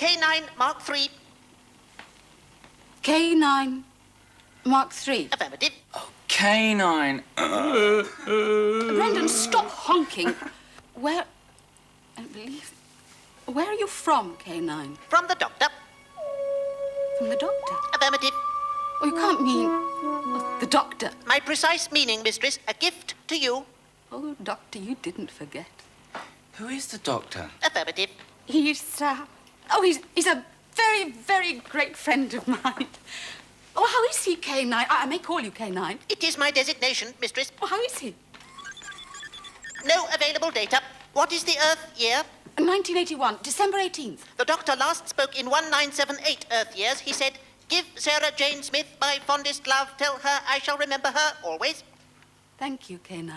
K-9 Mark III. K-9 Mark III. Affirmative. K-9. Brendan, stop honking. Where... I don't believe... Where are you from, K-9? From the doctor. From the doctor? Affirmative. Oh, you can't mean... well, the doctor. My precise meaning, mistress, a gift to you. Oh, doctor, you didn't forget. Who is the doctor? Affirmative. He's a very, very great friend of mine. Oh, how is he, K-9? I may call you K-9. It is my designation, mistress. Oh, how is he? No available data. What is the Earth year? 1981, December 18th. The doctor last spoke in 1978 Earth years. He said, "Give Sarah Jane Smith my fondest love. Tell her I shall remember her always." Thank you, K-9.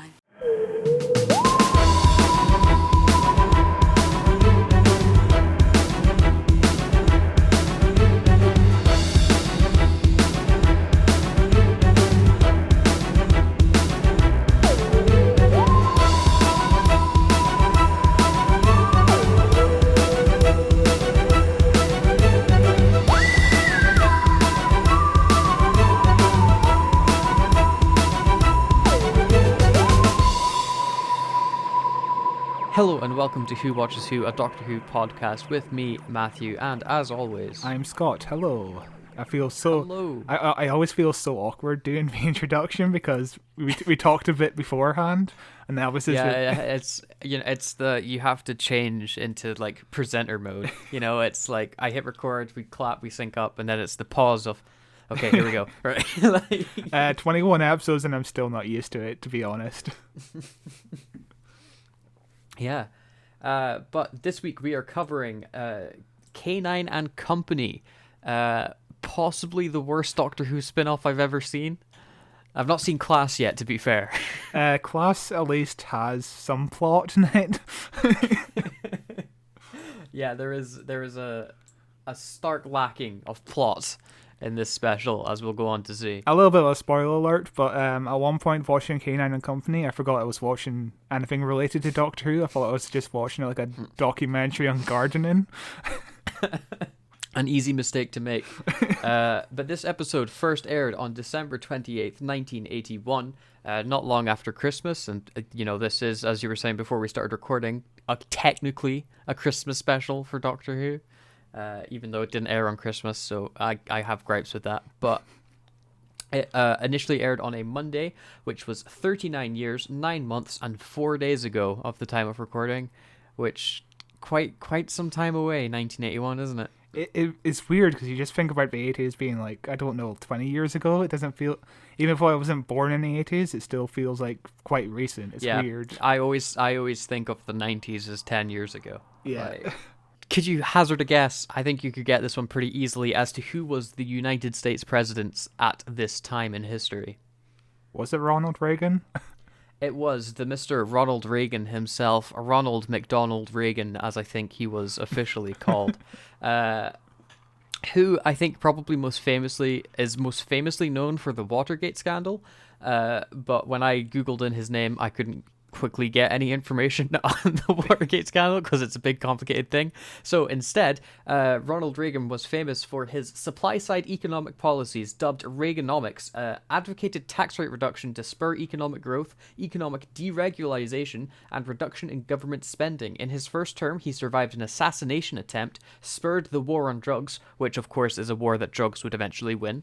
Hello and welcome to Who Watches Who, a Doctor Who podcast with me, Matthew, and as always... I'm Scott. Hello. I feel so... Hello. I always feel so awkward doing the introduction because we talked a bit beforehand, and that was just... Yeah, it's, it's you have to change into, like, presenter mode. You know, it's like, I hit record, we clap, we sync up, and then it's the pause of, okay, here we go. Right. 21 episodes and I'm still not used to it, to be honest. Yeah, but this week we are covering K-9 and Company, possibly the worst Doctor Who spin-off I've ever seen. I've not seen Class yet, to be fair. Class at least has some plot in it. Yeah, there is a stark lacking of plot in this special, as we'll go on to see. A little bit of a spoiler alert, but at one point watching K-9 and Company, I forgot I was watching anything related to Doctor Who. I thought I was just watching like a documentary on gardening. An easy mistake to make. But this episode first aired on December 28th, 1981, not long after Christmas. And, this is, as you were saying before we started recording, technically a Christmas special for Doctor Who. Even though it didn't air on Christmas, so I have gripes with that. But it initially aired on a Monday, which was 39 years, 9 months, and 4 days ago of the time of recording, which quite some time away, 1981, isn't it? It's weird because you just think about the 80s being like, I don't know, 20 years ago. It doesn't feel, even if I wasn't born in the 80s, it still feels like quite recent. It's weird. I always think of the 90s as 10 years ago. Yeah. Like, could you hazard a guess? I think you could get this one pretty easily as to who was the United States president at this time in history. Was it Ronald Reagan? It was the Mr. Ronald Reagan himself, Ronald McDonald Reagan, as I think he was officially called, who I think probably most famously known for the Watergate scandal. But when I Googled in his name, I couldn't quickly get any information on the Watergate scandal because it's a big complicated thing. So instead, Ronald Reagan was famous for his supply-side economic policies dubbed Reaganomics, advocated tax rate reduction to spur economic growth, economic deregulation, and reduction in government spending. In his first term, he survived an assassination attempt, spurred the war on drugs, which of course is a war that drugs would eventually win,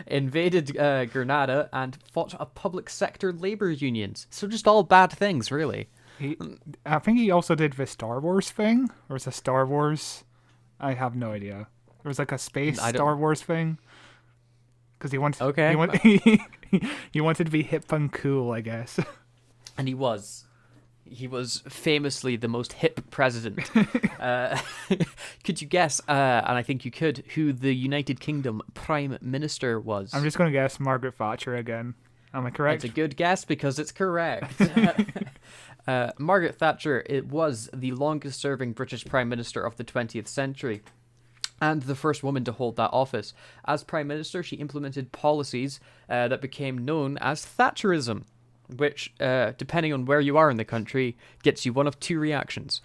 invaded Grenada, and fought a public sector labor unions. So just all bad things, really. I think he also did the Star Wars thing. Or was it Star Wars? I have no idea. There was like a space Star Wars thing. Because he wanted, he wanted to be hip and cool, I guess. And he was. He was famously the most hip president. Could you guess, and I think you could, who the United Kingdom Prime Minister was? I'm just going to guess Margaret Thatcher again. Am I correct? It's a good guess because it's correct. Margaret Thatcher, it was the longest-serving British Prime Minister of the 20th century and the first woman to hold that office. As Prime Minister, she implemented policies that became known as Thatcherism, which, depending on where you are in the country, gets you one of two reactions.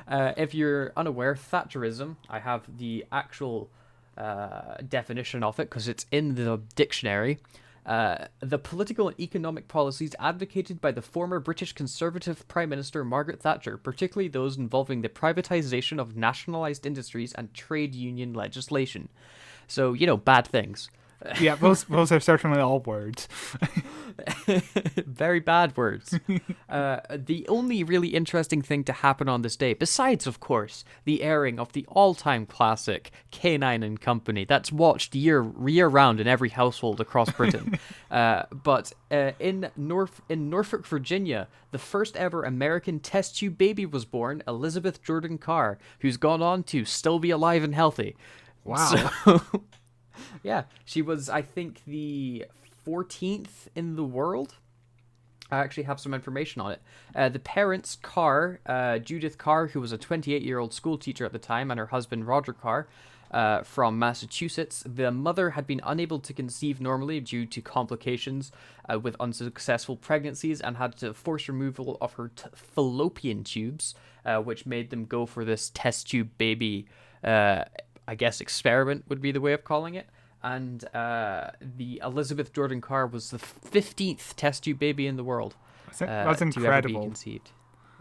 If you're unaware, Thatcherism, I have the actual definition of it because it's in the dictionary. The political and economic policies advocated by the former British Conservative Prime Minister Margaret Thatcher, particularly those involving the privatisation of nationalised industries and trade union legislation. So, bad things. Yeah, those are certainly all words. Very bad words. The only really interesting thing to happen on this day, besides, of course, the airing of the all-time classic K-9 and Company, that's watched year-round in every household across Britain. But in Norfolk, Virginia, the first ever American test tube baby was born, Elizabeth Jordan Carr, who's gone on to still be alive and healthy. Wow. So, yeah, she was, I think, the 14th in the world. I actually have some information on it. The parents, Carr, Judith Carr, who was a 28-year-old school teacher at the time, and her husband, Roger Carr, from Massachusetts. The mother had been unable to conceive normally due to complications with unsuccessful pregnancies and had to force removal of her fallopian tubes, which made them go for this test tube baby, I guess experiment would be the way of calling it. And the Elizabeth Jordan Carr was the 15th test tube baby in the world. That's incredible. To ever be conceived.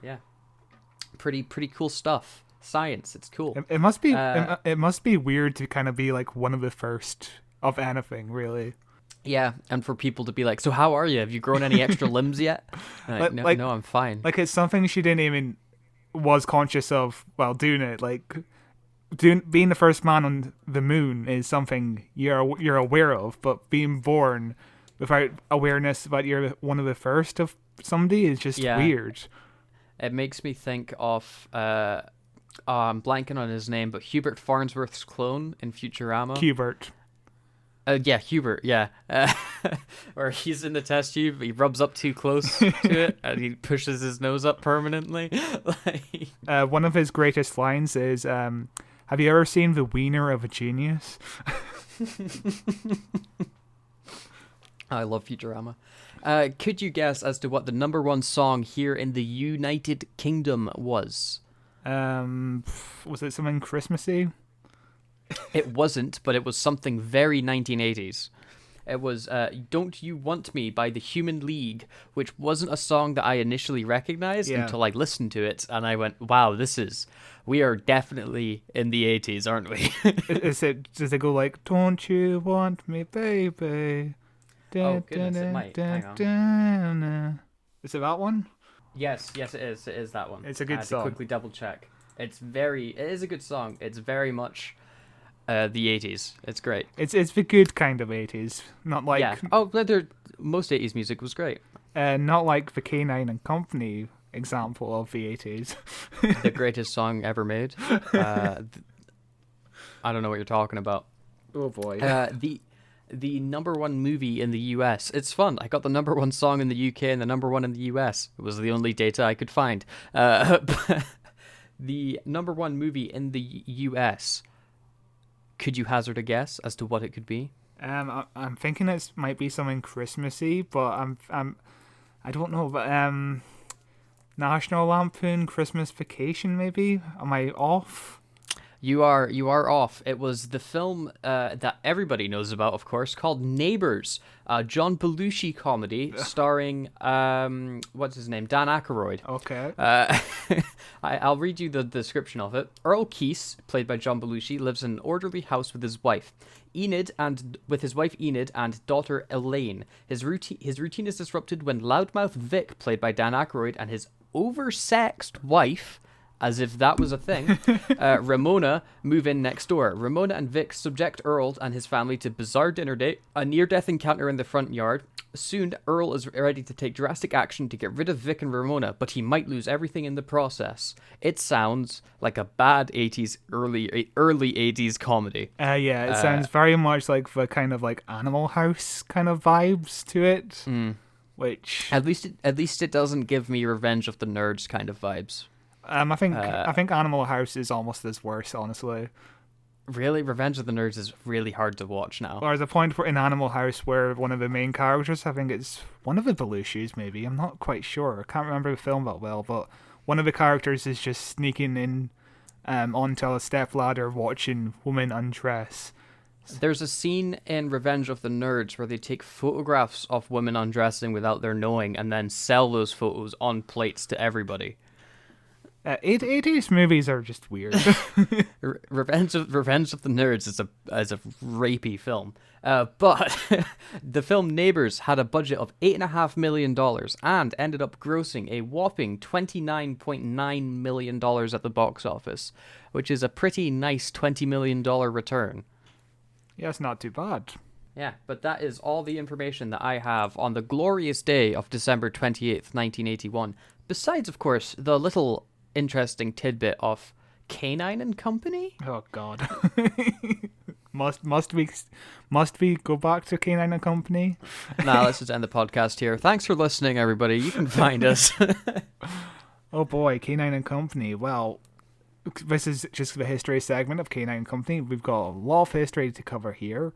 Yeah, pretty cool stuff. Science, it's cool. It must be it must be weird to kind of be like one of the first of anything, really. Yeah, and for people to be like, so how are you? Have you grown any extra limbs yet? No, I'm fine. Like it's something she didn't even was conscious of while doing it. Like being the first man on the moon is something you're aware of, but being born without awareness that you're one of the first of somebody is just weird. It makes me think of I'm blanking on his name, but Hubert Farnsworth's clone in Futurama. Hubert. Yeah, Hubert, yeah. Where he's in the test tube, he rubs up too close to it, and he pushes his nose up permanently. One of his greatest lines is, have you ever seen the wiener of a genius? I love Futurama. Could you guess as to what the number one song here in the United Kingdom was? Was it something Christmassy? It wasn't, but it was something very 1980s. It was Don't You Want Me by the Human League, which wasn't a song that I initially recognized until I listened to it, and I went, wow, we are definitely in the 80s, aren't we? Does it go like, don't you want me, baby? Oh, goodness, it might. Hang on. Is it that one? Yes, it is. It is that one. It's a good song. To quickly double check. It is a good song. It's very much the 80s. It's great. It's the good kind of 80s, not like... Yeah. Oh, most 80s music was great. Not like the K-9 and Company example of the 80s. The greatest song ever made. I don't know what you're talking about. Oh, boy. The number one movie in the US. It's fun. I got the number one song in the UK and the number one in the US. It was the only data I could find. The number one movie in the US. Could you hazard a guess as to what it could be? I'm thinking it might be something Christmassy, but I don't know. But National Lampoon Christmas Vacation, maybe. Am I off? You are off. It was the film that everybody knows about, of course, called Neighbours, a John Belushi comedy starring what's his name, Dan Aykroyd. Okay. I'll read you the description of it. Earl Keese, played by John Belushi, lives in an orderly house with his wife Enid and daughter Elaine. His routine is disrupted when loudmouth Vic, played by Dan Aykroyd, and his oversexed wife, as if that was a thing, Ramona move in next door. Ramona and Vic subject Earl and his family to bizarre dinner date, a near-death encounter in the front yard. Soon, Earl is ready to take drastic action to get rid of Vic and Ramona, but he might lose everything in the process. It sounds like a bad 80s, early 80s comedy. Yeah, it sounds very much like the kind of like Animal House kind of vibes to it. Which at least it doesn't give me Revenge of the Nerds kind of vibes. I think Animal House is almost as worse, honestly. Really? Revenge of the Nerds is really hard to watch now. Or there's a point in Animal House where one of the main characters, I think it's one of the Belushis maybe, I'm not quite sure, I can't remember the film that well, but one of the characters is just sneaking in onto a stepladder watching women undress. There's a scene in Revenge of the Nerds where they take photographs of women undressing without their knowing and then sell those photos on plates to everybody. 80s movies are just weird. Revenge of the Nerds is a rapey film. But the film Neighbours had a budget of $8.5 million and ended up grossing a whopping $29.9 million at the box office, which is a pretty nice $20 million return. Yeah, it's not too bad. Yeah, but that is all the information that I have on the glorious day of December 28th, 1981. Besides, of course, the little interesting tidbit of K-9 and Company. Oh God. must we go back to K-9 and Company? Nah, let's just end the podcast here. Thanks for listening, everybody. You can find us. Oh boy, K-9 and Company. Well, this is just the history segment of K-9 and Company. We've got a lot of history to cover here.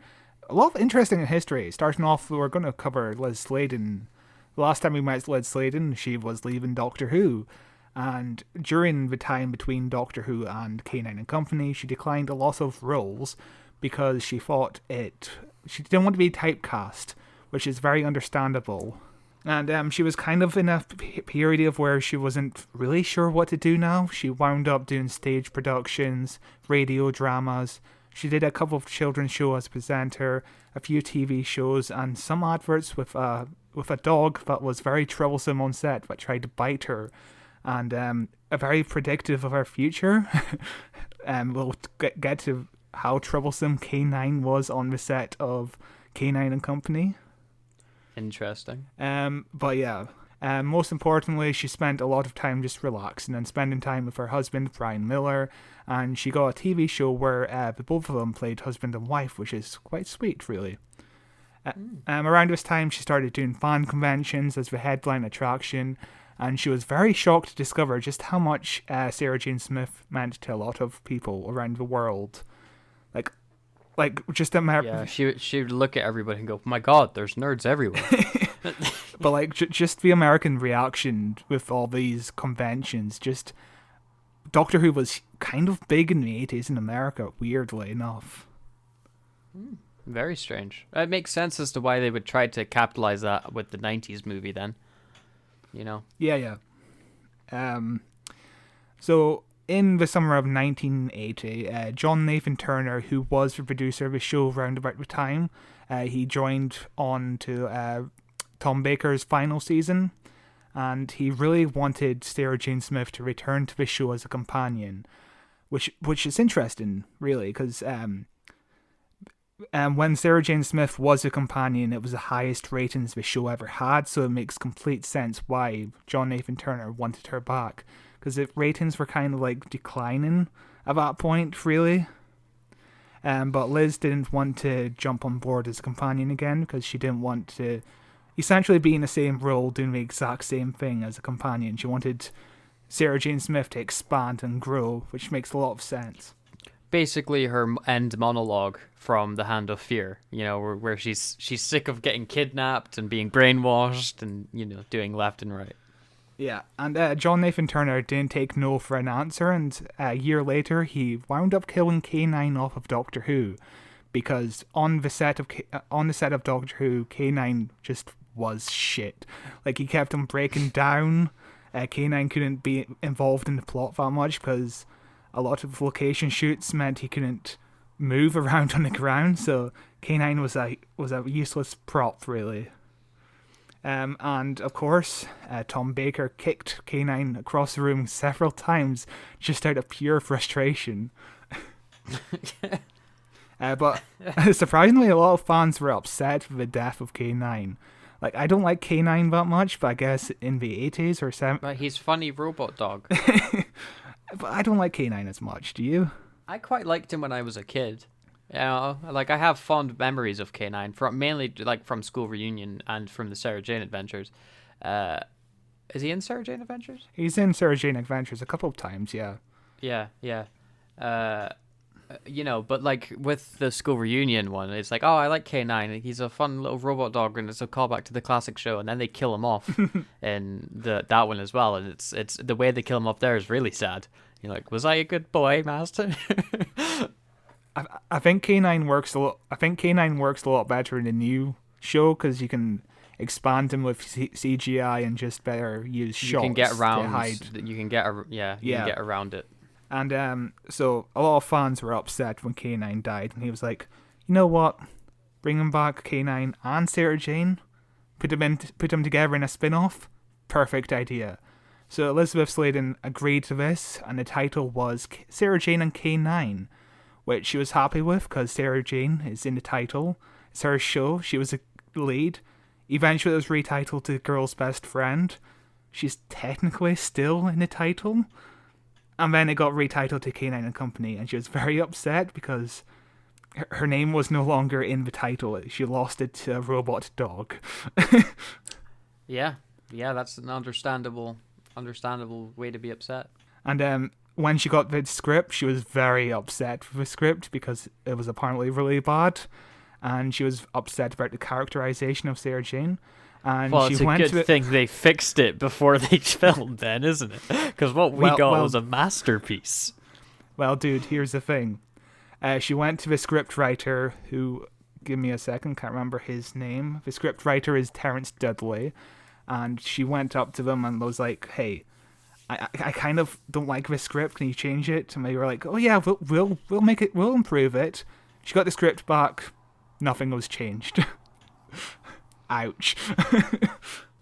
A lot of interesting history. Starting off, we're going to cover Liz Sladen. The last time we met Liz Sladen, she was leaving Doctor Who. And during the time between Doctor Who and K-9 and Company, she declined a lot of roles because she thought she didn't want to be typecast, which is very understandable. And she was kind of in a period of where she wasn't really sure what to do now. She wound up doing stage productions, radio dramas. She did a couple of children's shows as a presenter, a few TV shows, and some adverts with a dog that was very troublesome on set that tried to bite her. And very predictive of her future. We'll get to how troublesome K-9 was on the set of K-9 and Company. Interesting. But yeah, most importantly, she spent a lot of time just relaxing and spending time with her husband, Brian Miller, and she got a TV show where the both of them played husband and wife, which is quite sweet, really. Around this time, she started doing fan conventions as the headline attraction, and she was very shocked to discover just how much Sarah Jane Smith meant to a lot of people around the world. Like just Yeah, she would look at everybody and go, "My God, there's nerds everywhere." But like just the American reaction with all these conventions, just Doctor Who was kind of big in the 80s in America, weirdly enough. Very strange. It makes sense as to why they would try to capitalize that with the 90s movie then. You know? Yeah. So in the summer of 1980, John Nathan Turner, who was the producer of the show around about the time, he joined on to Tom Baker's final season, and he really wanted Sarah Jane Smith to return to the show as a companion, which is interesting, really, because when Sarah Jane Smith was a companion, it was the highest ratings the show ever had, so it makes complete sense why John Nathan Turner wanted her back, because the ratings were kind of like declining at that point, really. But Liz didn't want to jump on board as a companion again, because she didn't want to essentially be in the same role doing the exact same thing as a companion. She wanted Sarah Jane Smith to expand and grow, which makes a lot of sense. Basically her end monologue from The Hand of Fear, you know, where she's sick of getting kidnapped and being brainwashed and, you know, doing left and right. Yeah, and John Nathan Turner didn't take no for an answer, and a year later he wound up killing K-9 off of Doctor Who, because on the set of Doctor Who, K-9 just was shit. Like, he kept on breaking down. K-9 couldn't be involved in the plot that much because a lot of location shoots meant he couldn't move around on the ground, so K-9 was a useless prop, really. And of course, Tom Baker kicked K-9 across the room several times just out of pure frustration. But surprisingly, a lot of fans were upset with the death of K-9. Like, I don't like K-9 that much, but I guess in the 80s or 70s... But he's funny robot dog. But I don't like K-9 as much, do you? I quite liked him when I was a kid. You know, like, I have fond memories of K-9, mainly like from School Reunion and from the Sarah Jane Adventures. Is he in Sarah Jane Adventures? He's in Sarah Jane Adventures a couple of times, yeah. Yeah. But like with the school reunion one, it's like, oh, I like K-9. He's a fun little robot dog, and it's a callback to the classic show. And then they kill him off in that one as well, and it's the way they kill him off there is really sad. You're like, was I a good boy, Master? I think K-9 works a lot. I think K-9 works a lot better in the new show because you can expand him with CGI and just better use shots. You can get around. To hide. You can get around it. And so a lot of fans were upset when K-9 died, and he was like, you know what? Bringing back K-9 and Sarah Jane, put them together in a spin-off. Perfect idea. So Elizabeth Sladen agreed to this, and the title was Sarah Jane and K-9, which she was happy with because Sarah Jane is in the title. It's her show. She was a lead. Eventually, it was retitled to Girl's Best Friend. She's technically still in the title. And then it got retitled to K-9 and Company, and she was very upset because her name was no longer in the title. She lost it to a robot dog. Yeah, that's an understandable way to be upset. And when she got the script, she was very upset with the script because it was apparently really bad, and she was upset about the characterization of Sarah Jane. And well, she it's a good thing they fixed it before they filmed then, isn't it? Because what we got was a masterpiece. Well, dude, here's the thing. She went to the script writer who, give me a second, can't remember his name. The script writer is Terrence Dudley. And she went up to them and was like, hey, I kind of don't like this script. Can you change it? And they were like, oh yeah, we'll make it, we'll improve it. She got the script back. Nothing was changed. Ouch.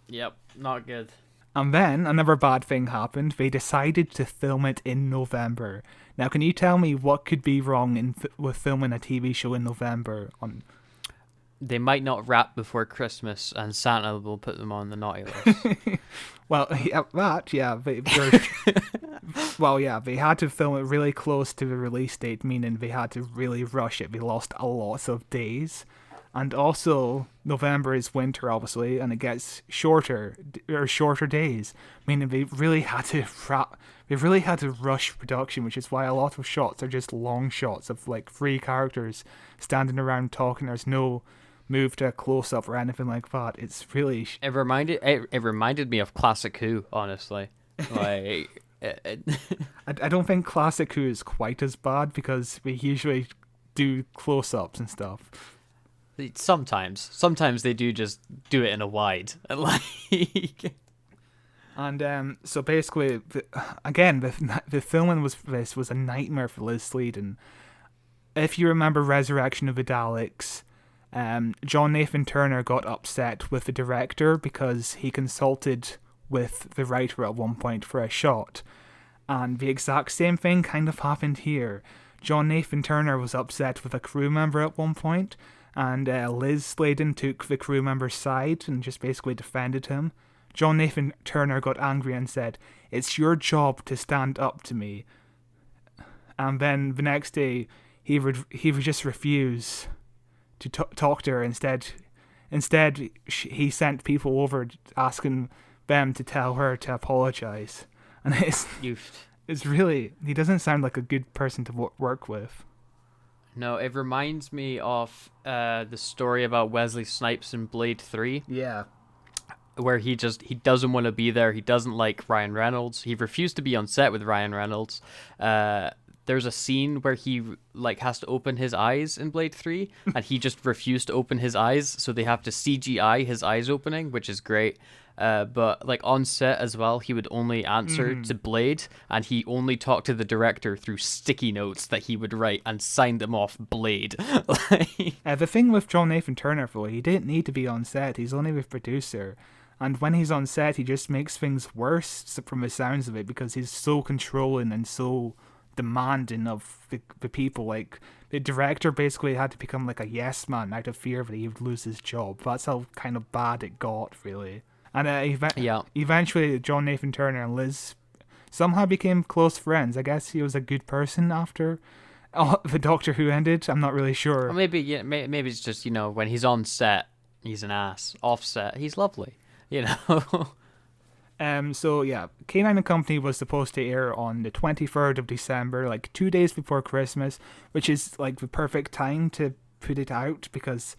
Yep, not good. And then another bad thing happened. They decided to film it in November. Now, can you tell me what could be wrong with filming a TV show in November? They might not wrap before Christmas, and Santa will put them on the naughty list. Well, yeah, they had to film it really close to the release date, meaning they had to really rush it. They lost a lot of days. And also, November is winter, obviously, and it gets shorter days, meaning they really had to rush production, which is why a lot of shots are just long shots of like 3 characters standing around talking. There's no move to a close up or anything like that. It's really it reminded me of Classic Who, honestly. Like I don't think Classic Who is quite as bad because we usually do close ups and stuff. Sometimes they just do it in a wide, and like. And so basically, the filming was a nightmare for Liz Sladen. If you remember Resurrection of the Daleks, John Nathan Turner got upset with the director because he consulted with the writer at one point for a shot, and the exact same thing kind of happened here. John Nathan Turner was upset with a crew member at one point, and Liz Sladen took the crew member's side and just basically defended him. John Nathan Turner got angry and said, "It's your job to stand up to me." And then the next day, he would just refuse to talk to her. Instead, he sent people over asking them to tell her to apologize. And it's really, he doesn't sound like a good person to work with. No, it reminds me of the story about Wesley Snipes in Blade 3. Yeah. Where he doesn't want to be there. He doesn't like Ryan Reynolds. He refused to be on set with Ryan Reynolds. There's a scene where he like has to open his eyes in Blade 3, and he just refused to open his eyes, so they have to CGI his eyes opening, which is great. But like on set as well, he would only answer to Blade, and he only talked to the director through sticky notes that he would write and sign them off Blade. The thing with John Nathan Turner, though, he didn't need to be on set. He's only the producer. And when he's on set, he just makes things worse from the sounds of it because he's so controlling and so demanding of the people. Like, the director basically had to become like a yes man out of fear that he would lose his job. That's how kind of bad it got, really. And eventually, John Nathan Turner and Liz somehow became close friends. I guess he was a good person after the Doctor Who ended. I'm not really sure. Or maybe it's just, when he's on set, he's an ass. Off set, he's lovely. So yeah, K-9 and Company was supposed to air on the 23rd of December, like 2 days before Christmas, which is like the perfect time to put it out because,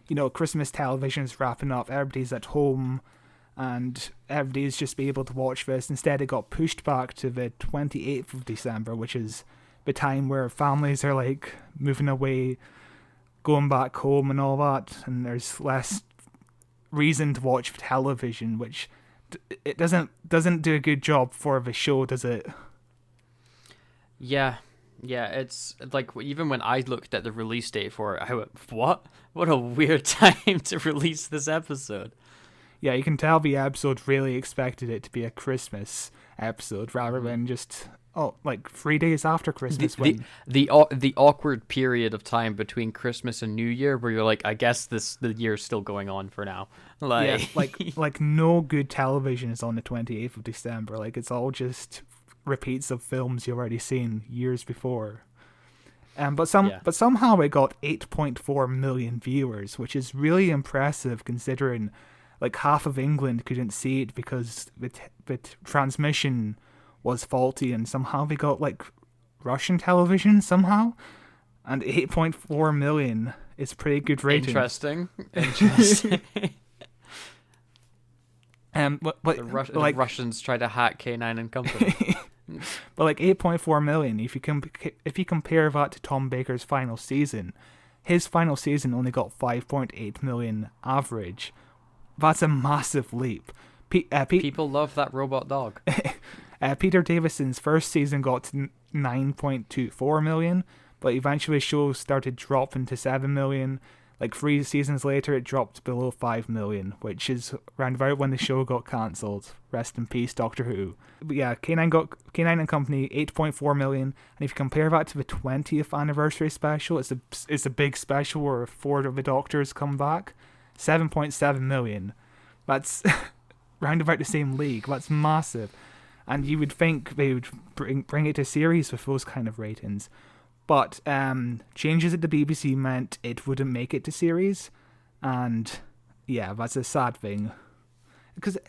you know, Christmas television is wrapping up, everybody's at home, and everybody's just be able to watch this. Instead, it got pushed back to the 28th of December, which is the time where families are like moving away, going back home and all that, and there's less reason to watch television, which it doesn't do a good job for the show, does it? Yeah, it's like even when I looked at the release date for it, I went, what a weird time to release this episode. Yeah, you can tell the episode really expected it to be a Christmas episode rather than just like 3 days after Christmas. The awkward period of time between Christmas and New Year where you're like, I guess the year's still going on for now. Like, yeah, like no good television is on the 28th of December. Like, it's all just repeats of films you've already seen years before. But somehow it got 8.4 million viewers, which is really impressive considering like half of England couldn't see it because the transmission was faulty, and somehow they got like Russian television somehow, and 8.4 million is pretty good rating. Interesting. But the Russians try to hack K-9 and Company. But like 8.4 million, if you compare that to Tom Baker's final season, his final season only got 5.8 million average. That's a massive leap. People love that robot dog. Peter Davison's first season got to 9.24 million, but eventually the show started dropping to 7 million. Like 3 seasons later, it dropped below 5 million, which is round about when the show got cancelled. Rest in peace, Doctor Who. But yeah, K-9 and Company, 8.4 million, and if you compare that to the 20th anniversary special, it's a big special where 4 of the Doctors come back, 7.7 million. That's round about the same league. That's massive. And you would think they would bring it to series with those kind of ratings. But changes at the BBC meant it wouldn't make it to series. And yeah, that's a sad thing. Because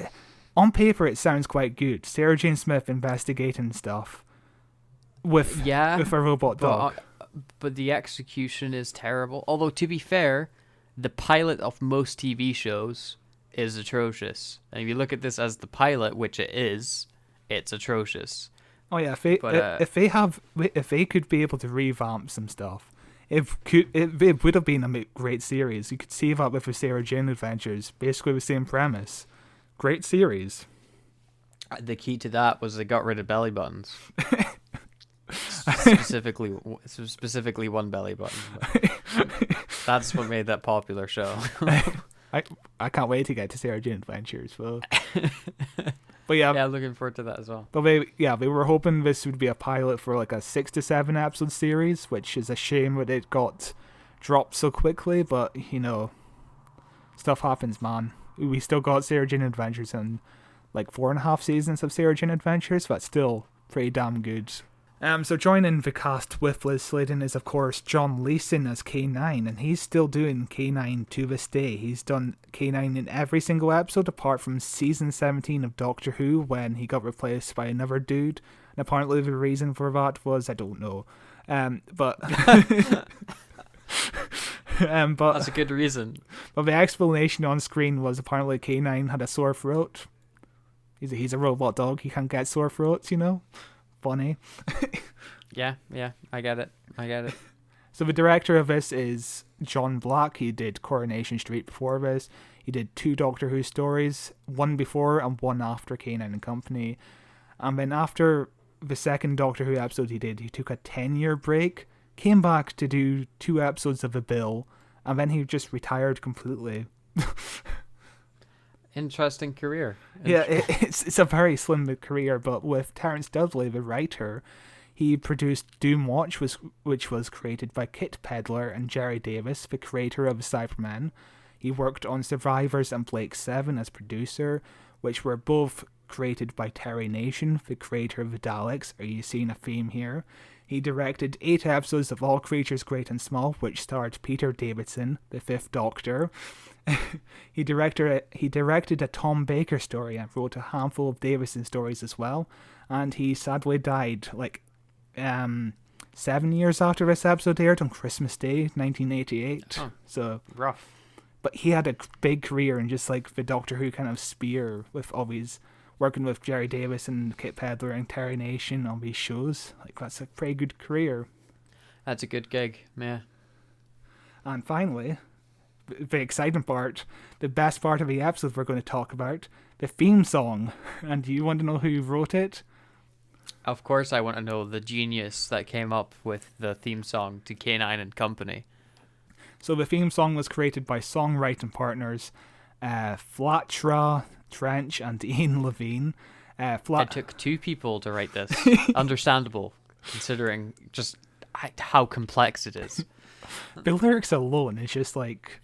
on paper it sounds quite good. Sarah Jane Smith investigating stuff with a robot dog. But the execution is terrible. Although, to be fair, the pilot of most TV shows is atrocious. And if you look at this as the pilot, which it is, it's atrocious. Oh yeah, if they could be able to revamp some stuff, it would have been a great series. You could see that with the Sarah Jane Adventures, basically the same premise. Great series. The key to that was they got rid of belly buttons. specifically one belly button. That's what made that popular show. I can't wait to get to Sarah Jane Adventures. Well. But yeah, looking forward to that as well. But they were hoping this would be a pilot for like a 6 to 7 episode series, which is a shame that it got dropped so quickly. But you know, stuff happens, man. We still got Sarah Jane Adventures and like 4.5 seasons of Sarah Jane Adventures. That's still pretty damn good. So joining the cast with Liz Sladen is of course John Leeson as K-9, and he's still doing K-9 to this day. He's done K-9 in every single episode apart from season 17 of Doctor Who when he got replaced by another dude, and apparently the reason for that was, I don't know, but that's a good reason. But the explanation on screen was apparently K-9 had a sore throat. He's a robot dog, he can't get sore throats, you know. Funny. yeah, I get it. So the director of this is John Black. He did Coronation Street before this. He did 2 Doctor Who stories, one before and one after K-9 and Company. And then after the second Doctor Who episode he took a 10-year break, came back to do 2 episodes of The Bill, and then he just retired completely. Interesting career. Yeah, it's a very slim career, but with Terence Dudley, the writer, he produced Doomwatch, which was created by Kit Pedler and Jerry Davis, the creator of Cybermen. He worked on Survivors and Blake 7 as producer, which were both created by Terry Nation, the creator of the Daleks. Are you seeing a theme here? He directed 8 episodes of All Creatures Great and Small, which starred Peter Davison, the 5th Doctor. He directed a Tom Baker story and wrote a handful of Davison stories as well. And he sadly died 7 years after this episode aired on Christmas Day, 1988. Oh, so rough. But he had a big career in just like the Doctor Who kind of sphere, with always working with Jerry Davis and Kit Pedler and Terry Nation on these shows. Like, that's a pretty good career. That's a good gig, yeah. And finally, the exciting part, the best part of the episode we're going to talk about, the theme song. And do you want to know who wrote it? Of course I want to know the genius that came up with the theme song to K-9 and Company. So the theme song was created by songwriting partners Flatra Trench and Ian Levine. It took two people to write this. Understandable, considering just how complex it is. The lyrics alone is just like...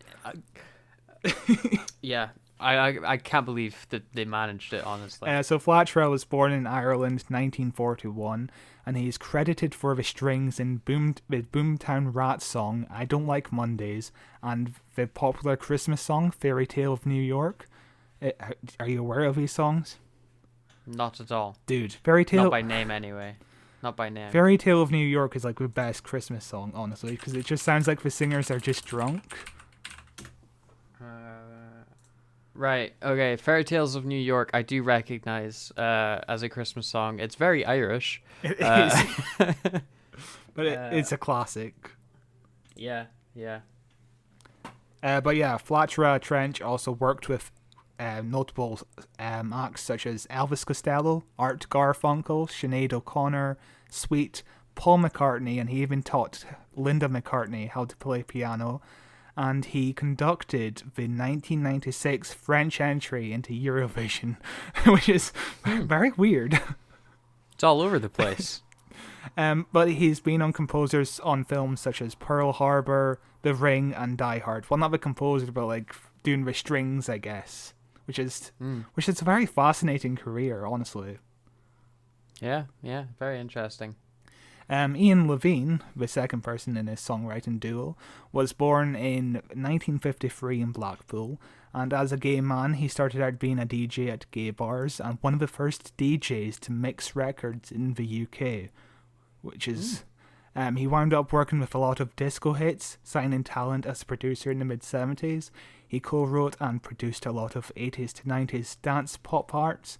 Yeah, I can't believe that they managed it, honestly. So Flatra was born in Ireland 1941, and he's credited for the strings in the Boomtown Rats song I Don't Like Mondays and the popular Christmas song Fairy Tale of New York. Are you aware of these songs? Not at all. Dude, Fairy Tale... Not by name, anyway. Not by name. Fairy Tale of New York is like the best Christmas song, honestly, because it just sounds like the singers are just drunk. Right, okay. Fairy Tales of New York, I do recognize as a Christmas song. It's very Irish. It is. But it's a classic. Yeah. But yeah, Flatra Trench also worked with notable acts such as Elvis Costello, Art Garfunkel, Sinead O'Connor, Sweet, Paul McCartney, and he even taught Linda McCartney how to play piano. And he conducted the 1996 French entry into Eurovision, which is very weird. It's all over the place. But he's been on composers on films such as Pearl Harbor, The Ring, and Die Hard. Well, not the composer, but like doing the strings, I guess. Which is a very fascinating career, honestly. Yeah, very interesting. Ian Levine, the second person in his songwriting duo, was born in 1953 in Blackpool, and as a gay man, he started out being a DJ at gay bars and one of the first DJs to mix records in the UK, which is... he wound up working with a lot of disco hits, signing talent as a producer in the mid-70s. He co-wrote and produced a lot of 80s to 90s dance pop arts,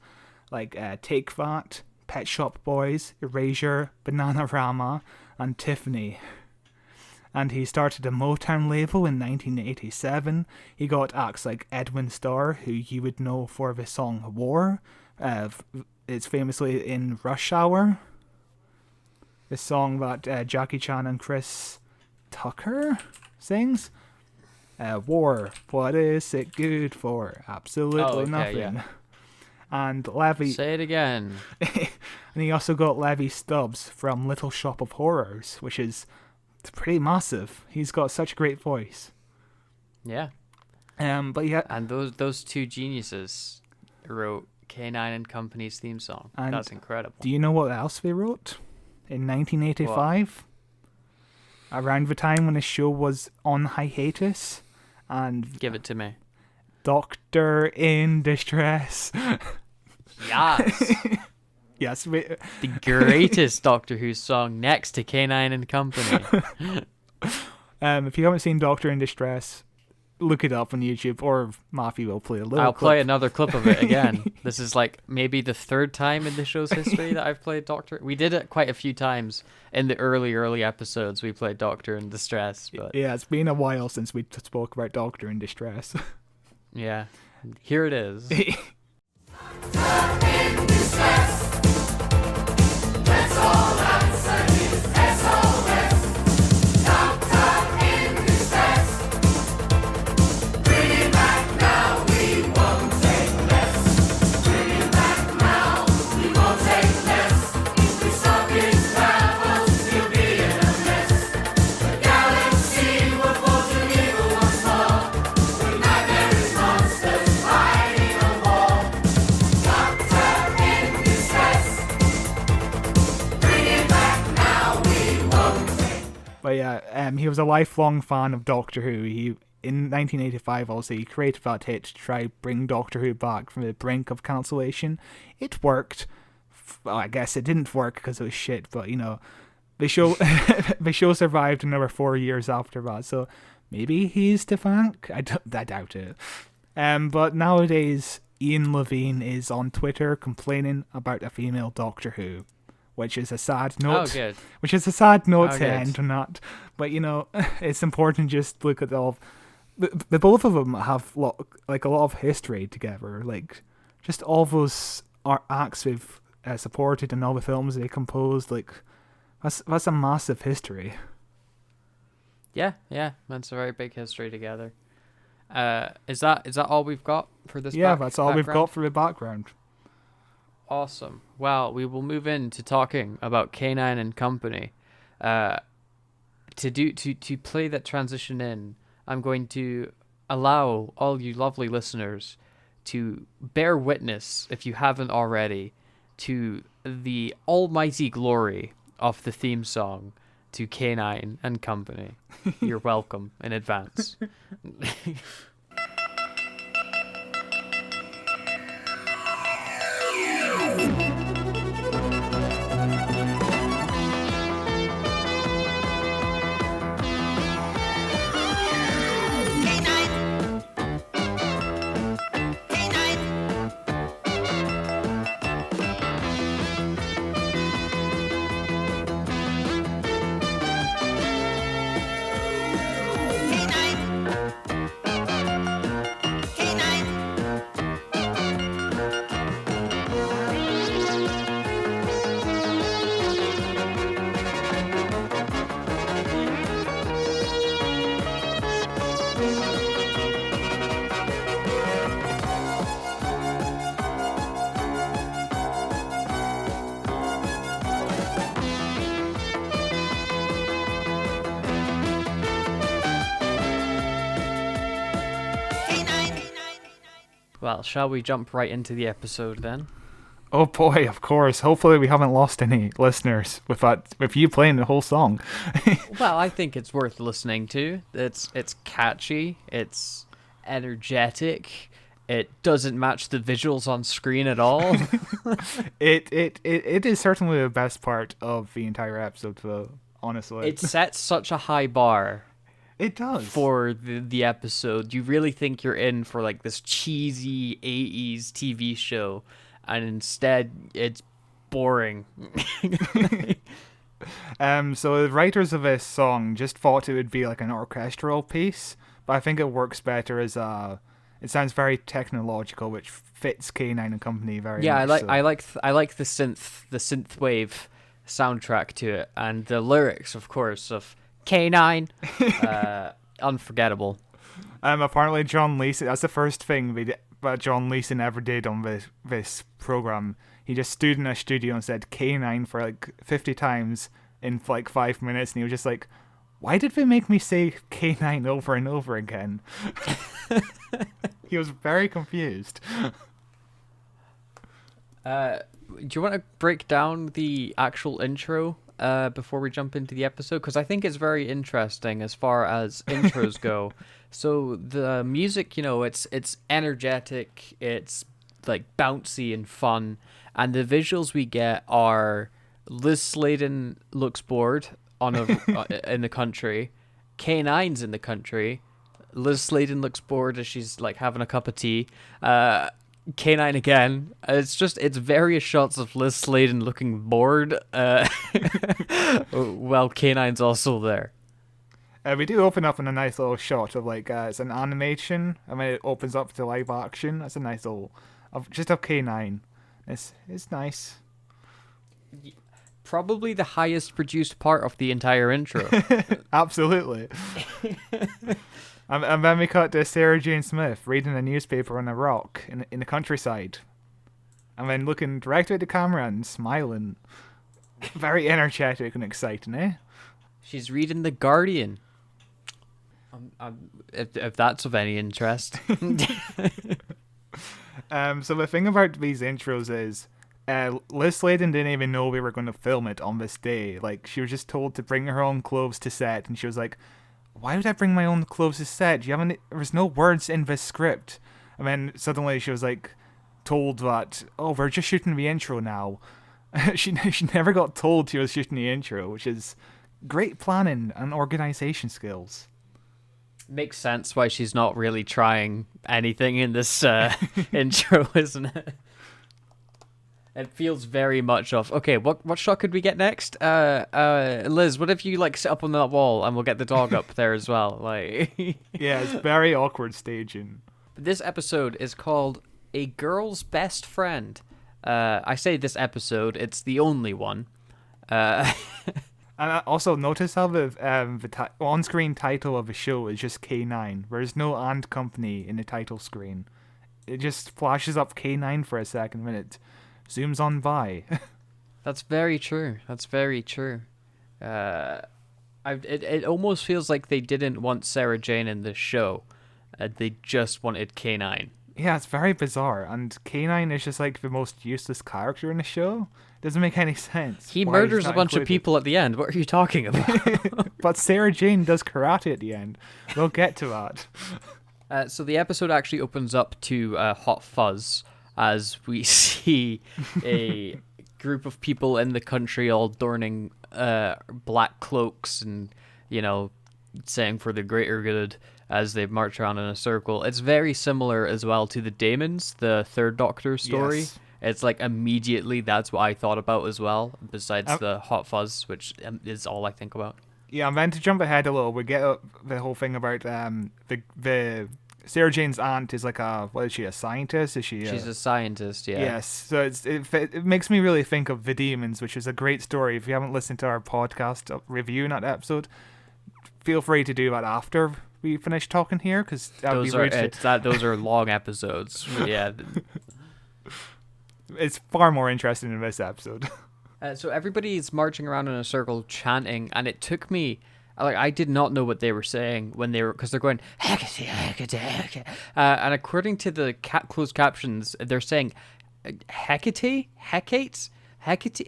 like Take That, Pet Shop Boys, Erasure, Bananarama, and Tiffany. And he started a Motown label in 1987. He got acts like Edwin Starr, who you would know for the song War. It's famously in Rush Hour, the song that Jackie Chan and Chris Tucker sings. War, what is it good for? Absolutely nothing. Yeah. And Levy... Say it again. And he also got Levi Stubbs from Little Shop of Horrors, which is pretty massive. He's got such a great voice. Yeah. But yeah... And those two geniuses wrote K-9 and Company's theme song. And that's incredible. Do you know what else they wrote? In 1985? What? Around the time when the show was on hiatus. And give it to me. Doctor in Distress. Yes. Yes. The greatest Doctor Who song next to K-9 and Company. If you haven't seen Doctor in Distress, look it up on YouTube, or Mathew will play a little I'll clip. play another clip of it again. This is like maybe the third time in the show's history that I've played Doctor. We did it quite a few times in the early episodes. We played Doctor in Distress. But yeah, it's been a while since we spoke about Doctor in Distress. Yeah, here it is. Doctor in distress. Let's all answer his SOS. Doctor in distress. Bring him back now, we won't take less. Bring him back now, we won't take less. If we stop his travels, he'll be in a mess. The galaxy will fall to evil once more. When nightmares, monsters hiding on wall. Doctor in distress. Bring him back now, we won't take. But yeah, he was a lifelong fan of Doctor Who. in 1985, also, he created that hit to try bring Doctor Who back from the brink of cancellation. It worked. Well, I guess it didn't work because it was shit, but, you know, the show the show survived another 4 years after that, so maybe he's to thank. I doubt it. But nowadays, Ian Levine is on Twitter complaining about a female Doctor Who, which is a sad note. Oh, good. Which is a sad note to good. end on that. But, you know, it's important just to look at all. The both of them have a lot of history together. Like, just all those acts they've supported and all the films they composed. Like, that's a massive history. Yeah, that's a very big history together. Is that all we've got for this? Yeah, that's all we've got for the background. Awesome. Well, we will move into talking about K-9 and Company. To play that transition in, I'm going to allow all you lovely listeners to bear witness, if you haven't already, to the almighty glory of the theme song to K-9 and Company. You're welcome in advance. Well, shall we jump right into the episode then? Oh boy, of course. Hopefully we haven't lost any listeners with you playing the whole song. Well, I think it's worth listening to. It's catchy, it's energetic, it doesn't match the visuals on screen at all. It is certainly the best part of the entire episode, though, honestly. It sets such a high bar. It does. For the episode. You really think you're in for like this cheesy 80s TV show, and instead it's boring. So the writers of this song just thought it would be like an orchestral piece, but I think it works better as it sounds very technological, which fits K-9 and Company very much. I like the synth wave soundtrack to it, and the lyrics, of course, of K-9, unforgettable. Apparently John Leeson, that's the first thing that John Leeson ever did on this program. He just stood in a studio and said K-9 for like 50 times in like 5 minutes, and he was just like, why did they make me say K-9 over and over again? He was very confused. Do you want to break down the actual intro before we jump into the episode? Because I think it's very interesting as far as intros go. So the music, you know, it's energetic, it's like bouncy and fun, and the visuals we get are Liz Sladen looks bored in the country, K-9's in the country, Liz Sladen looks bored as she's like having a cup of tea. K-9 again. It's various shots of Liz Sladen looking bored while K-9's also there. We do open up in a nice little shot of like it's an animation, and when it opens up to live action, that's a nice little of K-9. It's nice. Probably the highest produced part of the entire intro. Absolutely. And then we cut to Sarah Jane Smith reading a newspaper on a rock in the countryside. And then looking directly at the camera and smiling. Very energetic and exciting, eh? She's reading The Guardian. If that's of any interest. So the thing about these intros is Liz Sladen didn't even know we were going to film it on this day. Like, she was just told to bring her own clothes to set, and she was like, why would I bring my own closest set? There's no words in this script. And then suddenly she was like told that, oh, we're just shooting the intro now. she never got told she was shooting the intro, which is great planning and organization skills. Makes sense why she's not really trying anything in this intro, isn't it? It feels very much off. Okay, what shot could we get next? Liz, what if you like sit up on that wall and we'll get the dog up there as well? Like, yeah, it's very awkward staging. This episode is called A Girl's Best Friend. I say this episode, it's the only one. And I also notice how the on-screen title of the show is just K-9. There's no and company in the title screen. It just flashes up K-9 for a second when it zooms on by. That's very true. It almost feels like they didn't want Sarah Jane in this show. They just wanted K-9. Yeah, it's very bizarre. And K-9 is just like the most useless character in the show. Doesn't make any sense. He murders a bunch of people at the end. What are you talking about? But Sarah Jane does karate at the end. We'll get to that. So the episode actually opens up to Hot Fuzz as we see a group of people in the country all donning black cloaks and, saying for the greater good as they march around in a circle. It's very similar as well to the Daemons, the Third Doctor story. Yes. It's like immediately that's what I thought about as well, besides the Hot Fuzz, which is all I think about. Yeah, I'm meant to jump ahead a little. We get the whole thing about the Sarah Jane's aunt is like what is she, a scientist? She's a scientist, yeah. Yes, so it makes me really think of The Demons, which is a great story. If you haven't listened to our podcast reviewing that episode, feel free to do that after we finish talking here, because those are long episodes. Yeah. It's far more interesting in this episode. So everybody's marching around in a circle chanting, and it took me, I did not know what they were saying because they're going Hecate, Hecate, Hecate, and according to the closed captions, they're saying Hecate.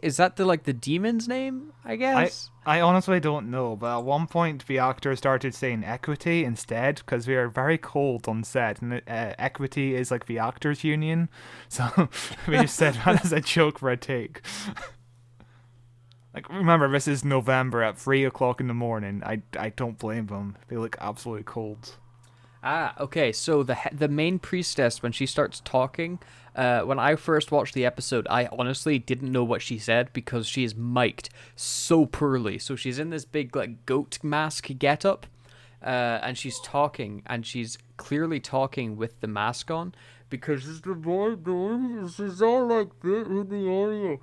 Is that the demon's name? I guess. I honestly don't know, but at one point the actor started saying equity instead because we are very cold on set, and equity is like the actors' union, so we just said that as a joke for a take. Remember, this is November at 3:00 in the morning. I don't blame them. They look absolutely cold. Okay. So the main priestess, when she starts talking, when I first watched the episode, I honestly didn't know what she said because she is mic'd so poorly. So she's in this big goat mask getup, and she's talking, and she's clearly talking with the mask on. Because it's the boy doing this is all like this with the audio.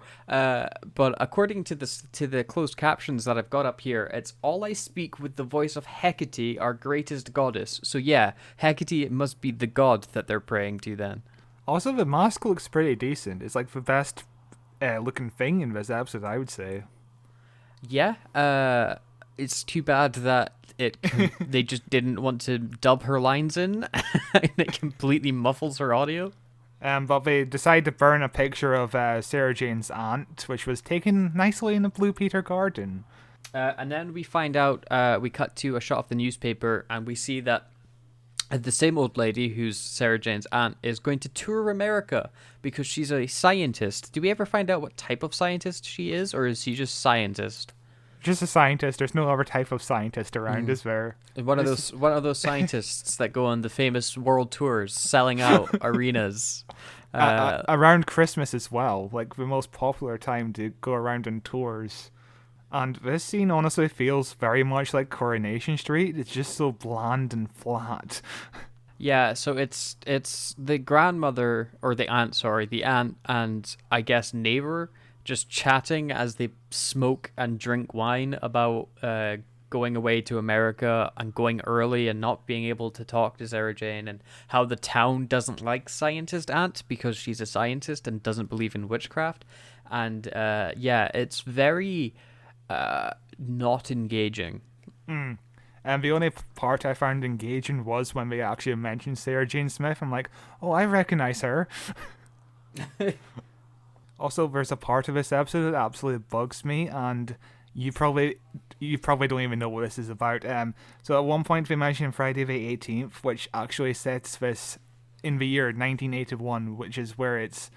But according to the closed captions that I've got up here, it's all I speak with the voice of Hecate, our greatest goddess. So yeah, Hecate must be the god that they're praying to then. Also, the mask looks pretty decent. It's the best looking thing in this episode, I would say. Yeah, it's too bad that they just didn't want to dub her lines in, and it completely muffles her audio. But they decide to burn a picture of Sarah Jane's aunt, which was taken nicely in a Blue Peter garden. And then we find out, we cut to a shot of the newspaper, and we see that the same old lady, who's Sarah Jane's aunt, is going to tour America because she's a scientist. Do we ever find out what type of scientist she is, or is she just scientist? Just a scientist. There's no other type of scientist around, is there? One of those scientists that go on the famous world tours, selling out arenas. Around Christmas as well, the most popular time to go around on tours. And this scene honestly feels very much like Coronation Street. It's just so bland and flat. Yeah, so it's the grandmother, or the aunt and I guess neighbor just chatting as they smoke and drink wine about going away to America and going early and not being able to talk to Sarah Jane, and how the town doesn't like scientist aunt because she's a scientist and doesn't believe in witchcraft. And it's very not engaging. And the only part I found engaging was when they actually mentioned Sarah Jane Smith. I'm like, oh, I recognize her. Also, there's a part of this episode that absolutely bugs me, and you probably you probably don't even know what this is about. So at one point we mentioned Friday the 18th, which actually sets this in the year 1981, which is where it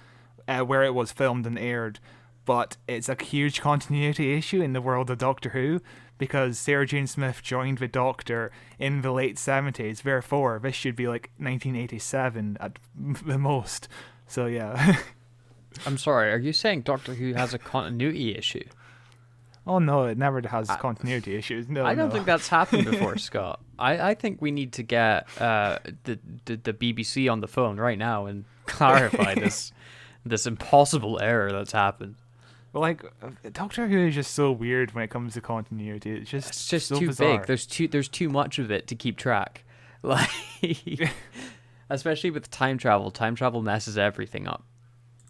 was filmed and aired. But it's a huge continuity issue in the world of Doctor Who, because Sarah Jane Smith joined the Doctor in the late 70s. Therefore, this should be like 1987 at the most. So yeah. I'm sorry, are you saying Doctor Who has a continuity issue? Oh no, it never has continuity issues. No, I don't think that's happened before, Scott. I think we need to get the BBC on the phone right now and clarify this impossible error that's happened. But like, Doctor Who is just so weird when it comes to continuity. It's just so too bizarre. big. There's too much of it to keep track. Like, especially with time travel. Time travel messes everything up.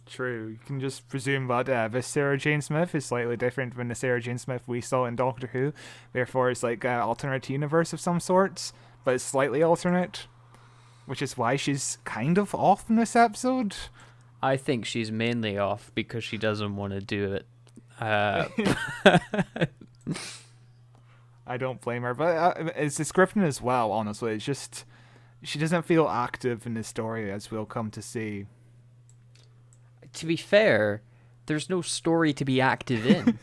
True. You can just presume that this Sarah Jane Smith is slightly different than the Sarah Jane Smith we saw in Doctor Who. Therefore, it's like an alternate universe of some sorts, but it's slightly alternate, which is why she's kind of off in this episode. I think she's mainly off because she doesn't want to do it. I don't blame her, but it's the scripting as well, honestly. It's just, she doesn't feel active in the story, as we'll come to see. To be fair, there's no story to be active in.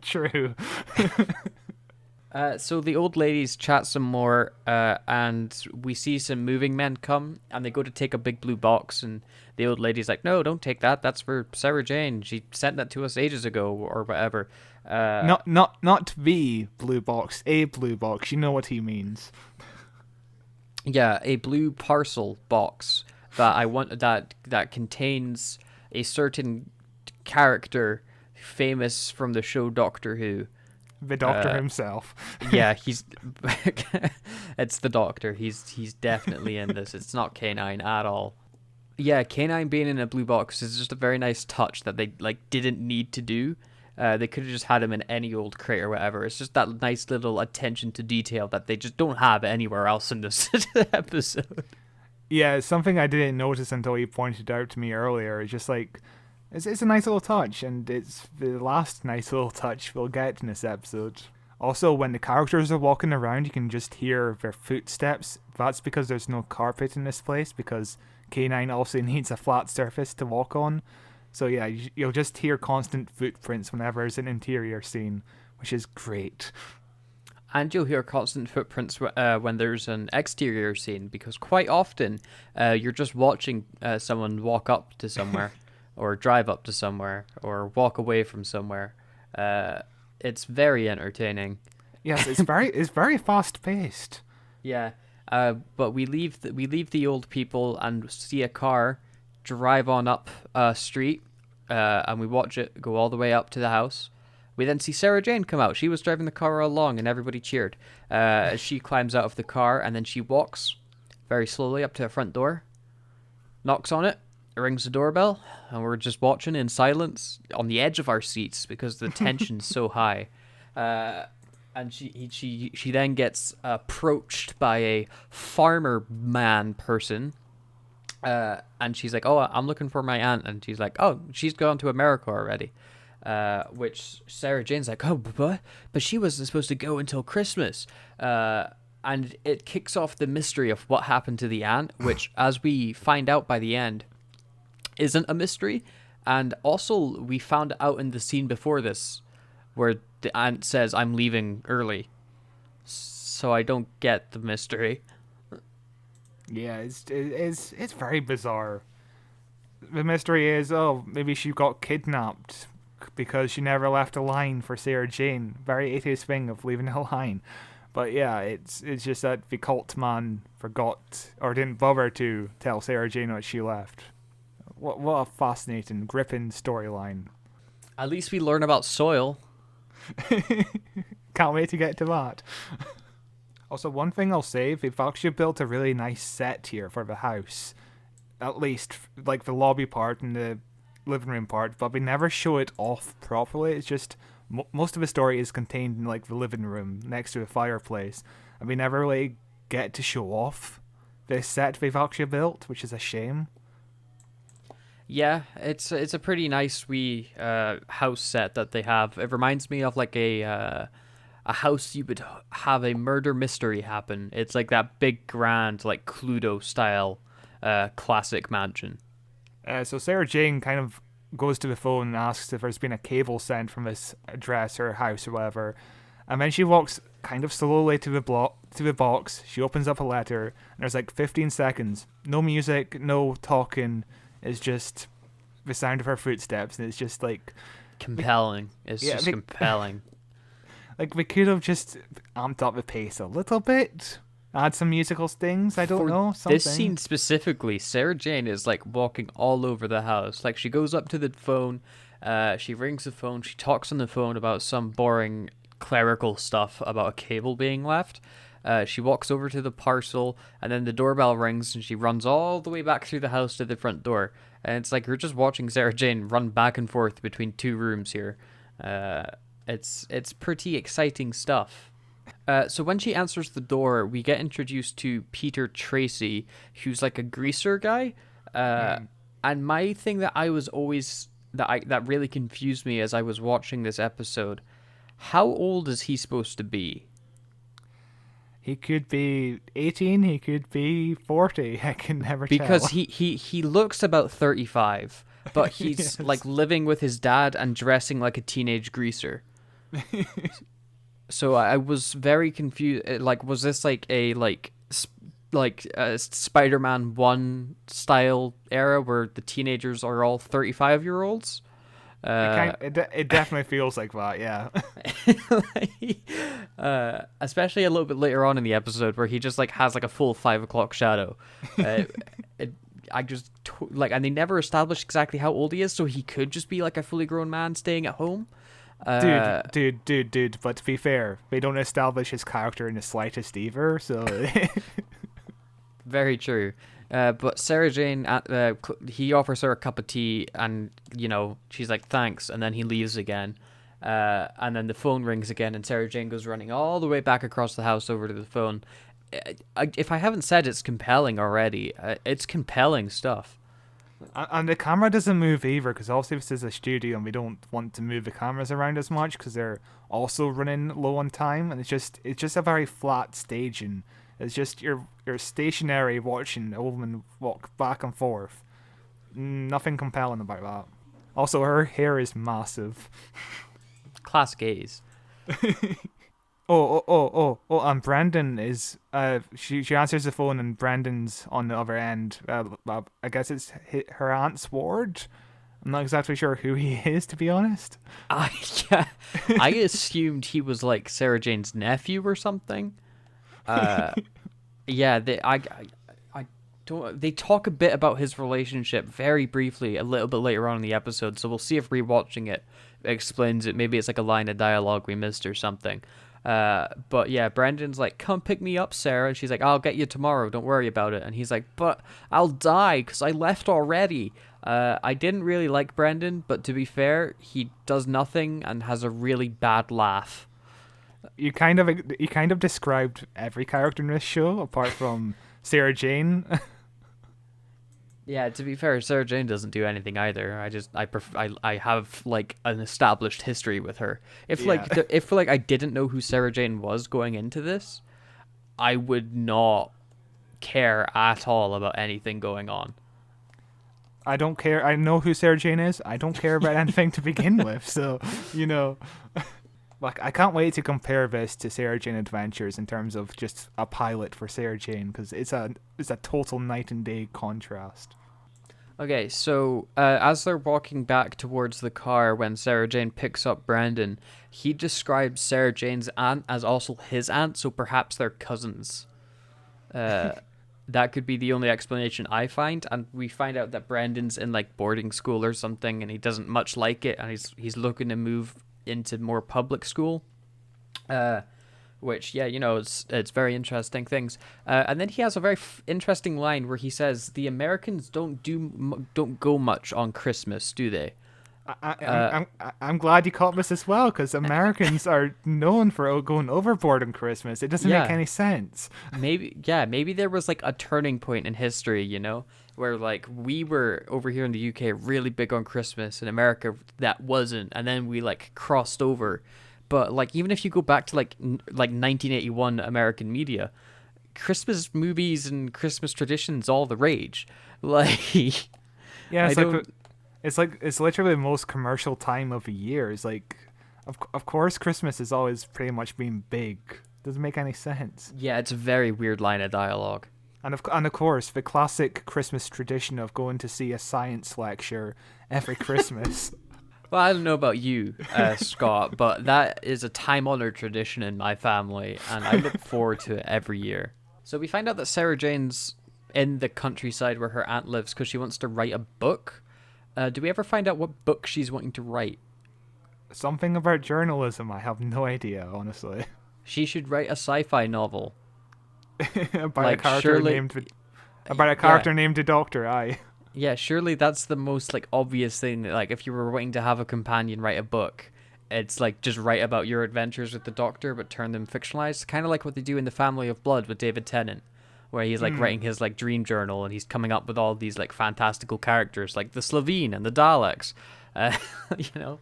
True. So the old ladies chat some more, and we see some moving men come, and they go to take a big blue box, and the old lady's like, "No, don't take that. That's for Sarah Jane. She sent that to us ages ago, or whatever." Not the blue box, a blue box. You know what he means. Yeah, a blue parcel box that I want that contains a certain character famous from the show Doctor Who. The Doctor himself. Yeah, it's the Doctor. He's definitely in this. It's not K-9 at all. Yeah, K-9 being in a blue box is just a very nice touch that they didn't need to do. They could have just had him in any old crate or whatever. It's just that nice little attention to detail that they just don't have anywhere else in this episode. Yeah, it's something I didn't notice until you pointed out to me earlier. It's just like, it's a nice little touch, and it's the last nice little touch we'll get in this episode. Also, when the characters are walking around, you can just hear their footsteps. That's because there's no carpet in this place, because K-9 also needs a flat surface to walk on. So yeah, you'll just hear constant footprints whenever there's an interior scene, which is great. And you'll hear constant footprints when there's an exterior scene, because quite often you're just watching someone walk up to somewhere, or drive up to somewhere, or walk away from somewhere. It's very entertaining. Yes, it's very fast paced. Yeah, but we leave the old people and see a car drive on up a street, and we watch it go all the way up to the house. We then see Sarah Jane come out. She was driving the car along, and everybody cheered. She climbs out of the car, and then she walks very slowly up to the front door, knocks on it, rings the doorbell, and we're just watching in silence on the edge of our seats because the tension's so high. And she then gets approached by a farmer man person, and she's like, "Oh, I'm looking for my aunt," and she's like, "Oh, she's gone to America already." Which Sarah Jane's like, "Oh, but she wasn't supposed to go until Christmas." And it kicks off the mystery of what happened to the aunt, which, as we find out by the end, isn't a mystery. And also, we found out in the scene before this, where the aunt says, "I'm leaving early." So I don't get the mystery. Yeah, it's very bizarre. The mystery is, oh, maybe she got kidnapped because she never left a line for Sarah Jane. Very 80s thing of leaving a line. But yeah, it's just that the cult man forgot or didn't bother to tell Sarah Jane what she left. What a fascinating, gripping storyline. At least we learn about soil. Can't wait to get to that. Also, one thing I'll say, they've actually built a really nice set here for the house. At least, like the lobby part and the living room part, but we never show it off properly. It's just, most of the story is contained in like the living room next to a fireplace, and we never really get to show off the set they've actually built, which is a shame. Yeah, it's a pretty nice wee house set that they have. It reminds me of like a a house you would have a murder mystery happen. It's like that big, grand, like Cluedo style classic mansion. So Sarah Jane kind of goes to the phone and asks if there's been a cable sent from this address or house or whatever. And then she walks kind of slowly to the box. She opens up a letter, and there's like 15 seconds. No music, no talking. It's just the sound of her footsteps, and it's just like compelling. It's just compelling. Like, we could have just amped up the pace a little bit. Add some musical stings, I don't know, something. This scene specifically, Sarah Jane is like walking all over the house. Like, she goes up to the phone, she rings the phone, she talks on the phone about some boring clerical stuff about a cable being left. She walks over to the parcel, and then the doorbell rings, and she runs all the way back through the house to the front door. And it's like we're just watching Sarah Jane run back and forth between two rooms here. It's pretty exciting stuff. So when she answers the door, we get introduced to Peter Tracy, who's like a greaser guy. And my thing that I was always that really confused me as I was watching this episode, how old is he supposed to be? He could be 18, he could be 40. I can never tell. Because he looks about 35, but he's yes. like living with his dad and dressing like a teenage greaser. So I was very confused. Like, was this like a Spider-Man 1 style era where the teenagers are all 35-year-olds? It definitely feels like that, yeah. Especially a little bit later on in the episode where he just like has like a full 5 o'clock shadow. And they never established exactly how old he is, so he could just be like a fully grown man staying at home. Dude, but to be fair, they don't establish his character in the slightest either, so... Very true. But Sarah Jane, he offers her a cup of tea, and, you know, she's like, thanks, and then he leaves again. And then the phone rings again, and Sarah Jane goes running all the way back across the house over to the phone. If I haven't said it's compelling already, it's compelling stuff. And the camera doesn't move either, because obviously this is a studio and we don't want to move the cameras around as much because they're also running low on time, and it's just a very flat staging. It's just you're stationary watching a woman walk back and forth. Nothing compelling about that. Also, her hair is massive. Classic A's. And Brandon is she answers the phone, and Brandon's on the other end. I guess it's her aunt's ward. I'm not exactly sure who he is, to be honest. I assumed he was like Sarah Jane's nephew or something. They talk a bit about his relationship very briefly a little bit later on in the episode, so we'll see if rewatching it explains it. Maybe it's like a line of dialogue we missed or something. But yeah, Brendan's like, come pick me up, Sarah. And she's like, I'll get you tomorrow, don't worry about it. And he's like, but I'll die because I left already. I didn't really like Brendan, but to be fair, he does nothing and has a really bad laugh. You kind of described every character in this show apart from Sarah Jane. Yeah, to be fair, Sarah Jane doesn't do anything either. I have like an established history with her. If I didn't know who Sarah Jane was going into this, I would not care at all about anything going on. I don't care. I know who Sarah Jane is. I don't care about anything to begin with. So, you know, like, I can't wait to compare this to Sarah Jane Adventures in terms of just a pilot for Sarah Jane, because it's a total night and day contrast. Okay, so as they're walking back towards the car when Sarah Jane picks up Brandon, he describes Sarah Jane's aunt as also his aunt, so perhaps they're cousins. That could be the only explanation I find, and we find out that Brandon's in like boarding school or something, and he doesn't much like it, and he's looking to move into more public school. Which, yeah, you know, it's very interesting things. And then he has a very interesting line where he says, "The Americans don't go much on Christmas, do they?" I'm glad you caught this as well, because Americans are known for going overboard on Christmas. It doesn't make any sense. Maybe there was like a turning point in history, you know, where like we were over here in the UK really big on Christmas, in America that wasn't, and then we like crossed over. But like, even if you go back to like 1981 American media, Christmas movies and Christmas traditions all the rage. Like, yeah, it's literally the most commercial time of the year. It's like, of course, Christmas has always pretty much been big. Doesn't make any sense. Yeah, it's a very weird line of dialogue. And of course, the classic Christmas tradition of going to see a science lecture every Christmas. Well, I don't know about you, Scott, but that is a time-honored tradition in my family, and I look forward to it every year. So we find out that Sarah Jane's in the countryside where her aunt lives because she wants to write a book. Do we ever find out what book she's wanting to write? Something about journalism. I have no idea, honestly. She should write a sci-fi novel. about a character named the Doctor. Aye. Yeah, surely that's the most like obvious thing. Like, if you were waiting to have a companion write a book, it's like just write about your adventures with the Doctor, but turn them fictionalized. Kind of like what they do in The Family of Blood with David Tennant, where he's like writing his like dream journal, and he's coming up with all these like fantastical characters, like the Sladen and the Daleks. You know.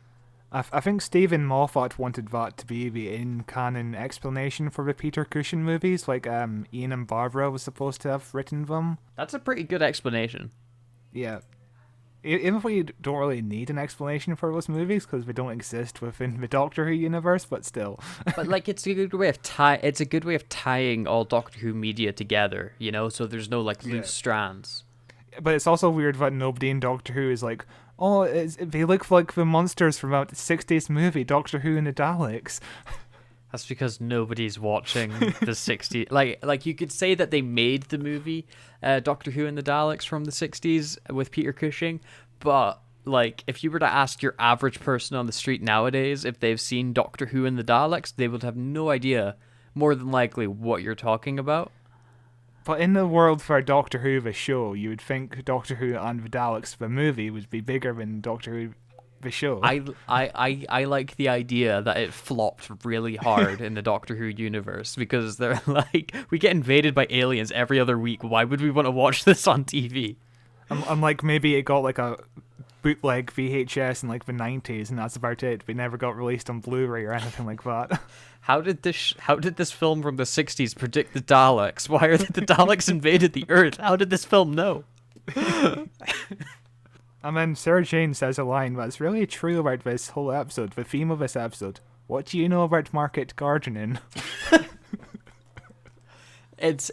I think Stephen Moffat wanted that to be the in-canon explanation for the Peter Cushing movies, like Ian and Barbara was supposed to have written them. That's a pretty good explanation. Yeah. Even if we don't really need an explanation for those movies, because they don't exist within the Doctor Who universe, but still. But like, it's a good way of tying all Doctor Who media together, you know, so there's no like loose strands. But it's also weird that nobody in Doctor Who is like, oh, they look like the monsters from that 60s movie, Doctor Who and the Daleks. That's because nobody's watching the 60s. Like you could say that they made the movie Doctor Who and the Daleks from the 60s with Peter Cushing, but like, if you were to ask your average person on the street nowadays if they've seen Doctor Who and the Daleks, they would have no idea, more than likely, what you're talking about. But in the world for Doctor Who, the show, you would think Doctor Who and the Daleks, the movie, would be bigger than Doctor Who, the show. I like the idea that it flopped really hard in the Doctor Who universe, because they're like, we get invaded by aliens every other week. Why would we want to watch this on TV? I'm like, maybe it got like a bootleg VHS in like the 90s, and that's about it. It never got released on Blu-ray or anything like that. How did this film from the 60s predict the Daleks? Why are the Daleks invaded the Earth? How did this film know? And then Sarah Jane says a line that's really true about this whole episode, the theme of this episode. What do you know about market gardening? It's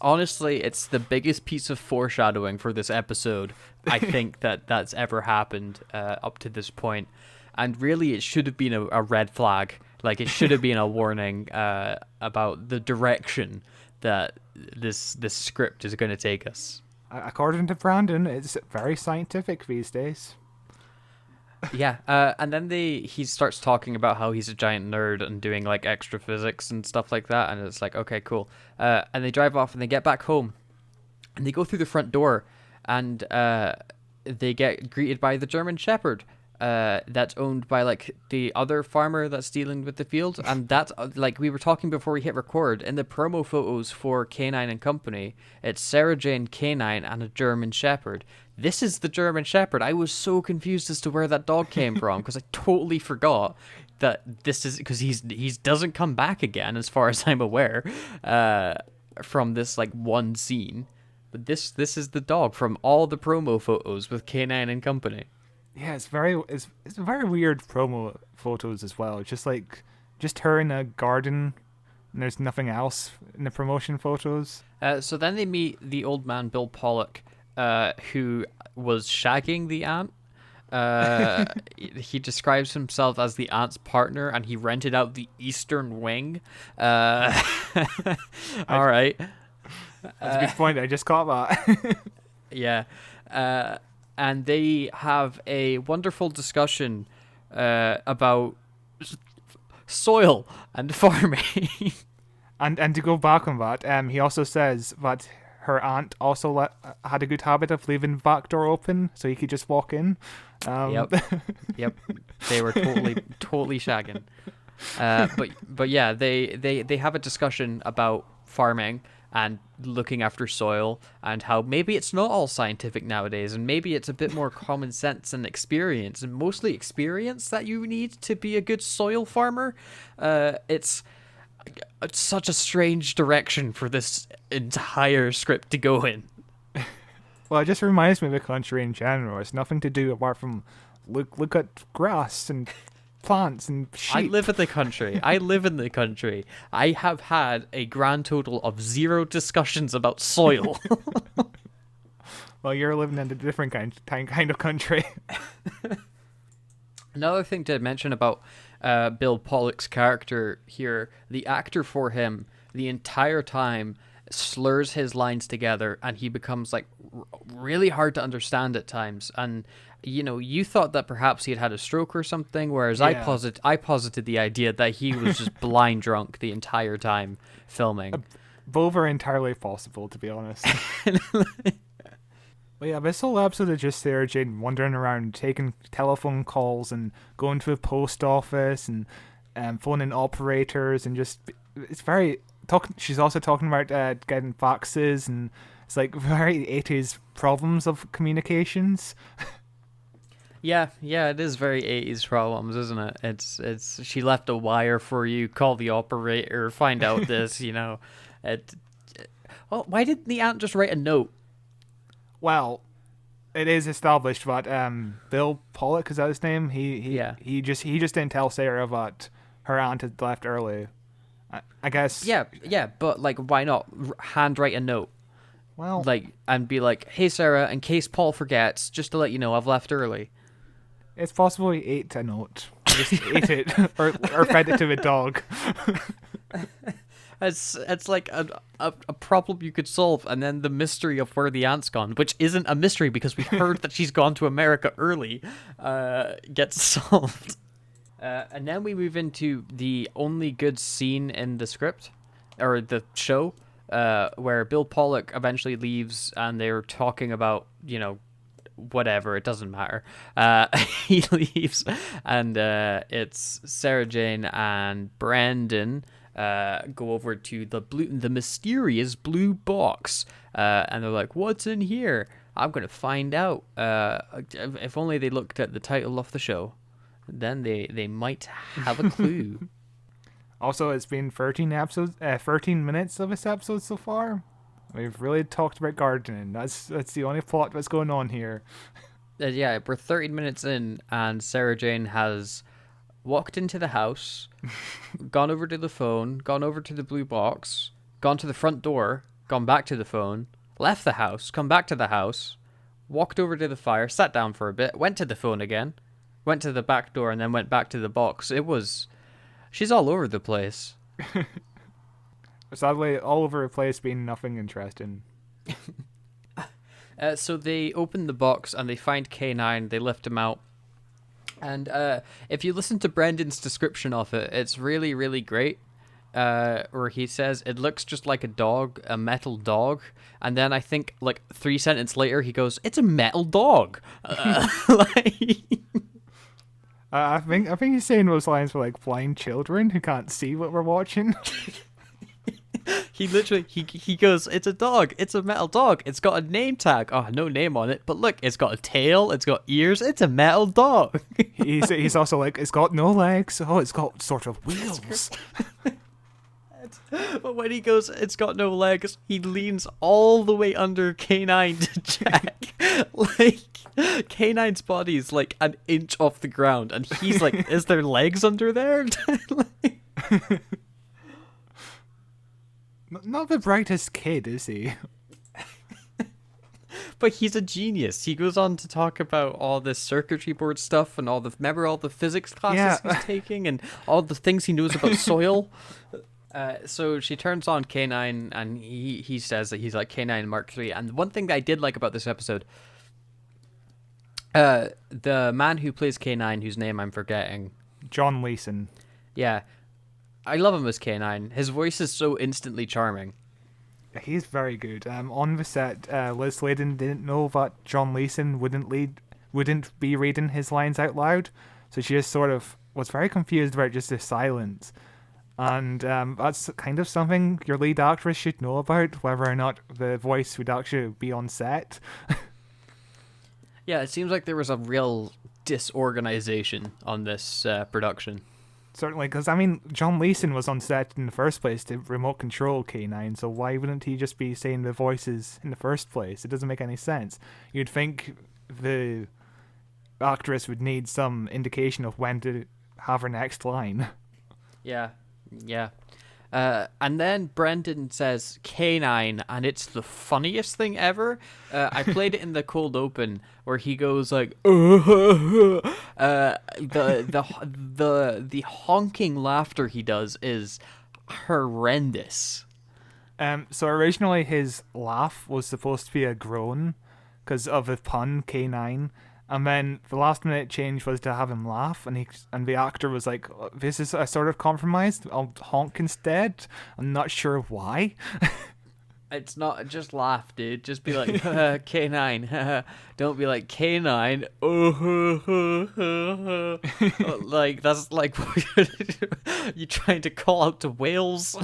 honestly, it's the biggest piece of foreshadowing for this episode I think that's ever happened up to this point. And really, it should have been a red flag. Like, it should have been a warning about the direction that this script is going to take us. According to Brandon, it's very scientific these days. Yeah, and then he starts talking about how he's a giant nerd and doing like extra physics and stuff like that, and it's like, okay, cool. And they drive off and they get back home, and they go through the front door, and they get greeted by the German Shepherd. That's owned by like the other farmer that's dealing with the field, and that's like we were talking before we hit record. In the promo photos for K-9 and Company, it's Sarah Jane, K-9, and a German Shepherd. This is the German Shepherd. I was so confused as to where that dog came from, because I totally forgot that this is, because he doesn't come back again as far as I'm aware from this like one scene. But this is the dog from all the promo photos with K-9 and Company. Yeah, it's very weird promo photos as well. Just her in a garden, and there's nothing else in the promotion photos. So then they meet the old man Bill Pollock, who was shagging the aunt. He describes himself as the aunt's partner, and he rented out the eastern wing. All right. That's a good point. I just caught that. Yeah. And they have a wonderful discussion about soil and farming. and to go back on that, he also says that her aunt also had a good habit of leaving the back door open so he could just walk in. Yep. They were totally shagging. But yeah, they have a discussion about farming, and looking after soil, and how maybe it's not all scientific nowadays, and maybe it's a bit more common sense and experience, and mostly experience that you need to be a good soil farmer. It's such a strange direction for this entire script to go in. Well, it just reminds me of the country in general. It's nothing to do apart from look at grass and plants and sheep. I live in the country. I have had a grand total of 0 discussions about soil. Well, you're living in a different kind of country. Another thing to mention about Bill Pollock's character here, the actor for him, the entire time slurs his lines together, and he becomes like really hard to understand at times. And you thought that perhaps he had a stroke or something, whereas I posited the idea that he was just blind drunk the entire time filming. Both are entirely possible, to be honest. But yeah, this whole episode is just Sarah Jane wandering around, taking telephone calls and going to the post office and phoning operators, and just it's very she's also talking about getting faxes, and it's like very 80s problems of communications. Yeah, it is very 80s problems, isn't it? It's she left a wire for you, call the operator, find out this, Well, why didn't the aunt just write a note? Well, it is established that Bill Pollock, is that his name? He just didn't tell Sarah that her aunt had left early. I guess. Yeah, but like, why not handwrite a note? Well, and be like, "Hey Sarah, in case Paul forgets, just to let you know, I've left early." It's possible he ate a note, just ate it, or fed it to the dog. It's like a problem you could solve, and then the mystery of where the aunt's gone, which isn't a mystery because we heard that she's gone to America early, gets solved. And then we move into the only good scene in the script, or the show, where Bill Pollock eventually leaves, and they're talking about, whatever, it doesn't matter. He leaves, and it's Sarah Jane and Brandon go over to the mysterious blue box, and they're like, "What's in here? I'm gonna find out." If only they looked at the title of the show, then they might have a clue. Also, it's been 13 minutes of this episode so far. We've really talked about gardening. That's the only plot that's going on here. Yeah, we're 13 minutes in, and Sarah Jane has walked into the house, gone over to the phone, gone over to the blue box, gone to the front door, gone back to the phone, left the house, come back to the house, walked over to the fire, sat down for a bit, went to the phone again, went to the back door, and then went back to the box. She's all over the place. Sadly, all over the place being nothing interesting. So they open the box and they find K-9, they lift him out. And if you listen to Brendan's description of it, it's really, really great. Where he says it looks just like a dog, a metal dog. And then I think like 3 sentences later, he goes, "It's a metal dog." I think he's saying those lines for like blind children who can't see what we're watching. He literally, he goes, "It's a dog. It's a metal dog. It's got a name tag. Oh, no name on it. But look, it's got a tail. It's got ears. It's a metal dog." He's also like, "It's got no legs. Oh, it's got sort of wheels." But when he goes, "It's got no legs," he leans all the way under K-9 to check. Like, K-9's body is like an inch off the ground, and he's like, "Is there legs under there?" Not the brightest kid, is he? But he's a genius. He goes on to talk about all this circuitry board stuff and all the physics classes he's taking and all the things he knows about soil. So she turns on K-9 and he says that he's like K-9 Mark III. And one thing that I did like about this episode, the man who plays K-9, whose name I'm forgetting, John Leeson. Yeah, I love him as K-9. His voice is so instantly charming. He's very good. On the set, Liz Sladen didn't know that John Leeson wouldn't be reading his lines out loud, so she just sort of was very confused about just his silence. And that's kind of something your lead actress should know about, whether or not the voice would actually be on set. Yeah, it seems like there was a real disorganization on this production. Certainly, because, I mean, John Leeson was on set in the first place to remote control K-9, so why wouldn't he just be saying the voices in the first place? It doesn't make any sense. You'd think the actress would need some indication of when to have her next line. Yeah. And then Brendan says K-9, and it's the funniest thing ever. I played it in the cold open where he goes like, the honking laughter he does is horrendous. So originally his laugh was supposed to be a groan because of the pun K-9. And then the last minute change was to have him laugh, and the actor was like, "This is a sort of compromise. I'll honk instead." I'm not sure why. It's not just laugh, dude. Just be like K-9. Don't be like K-9. Like that's like you trying to call out to whales.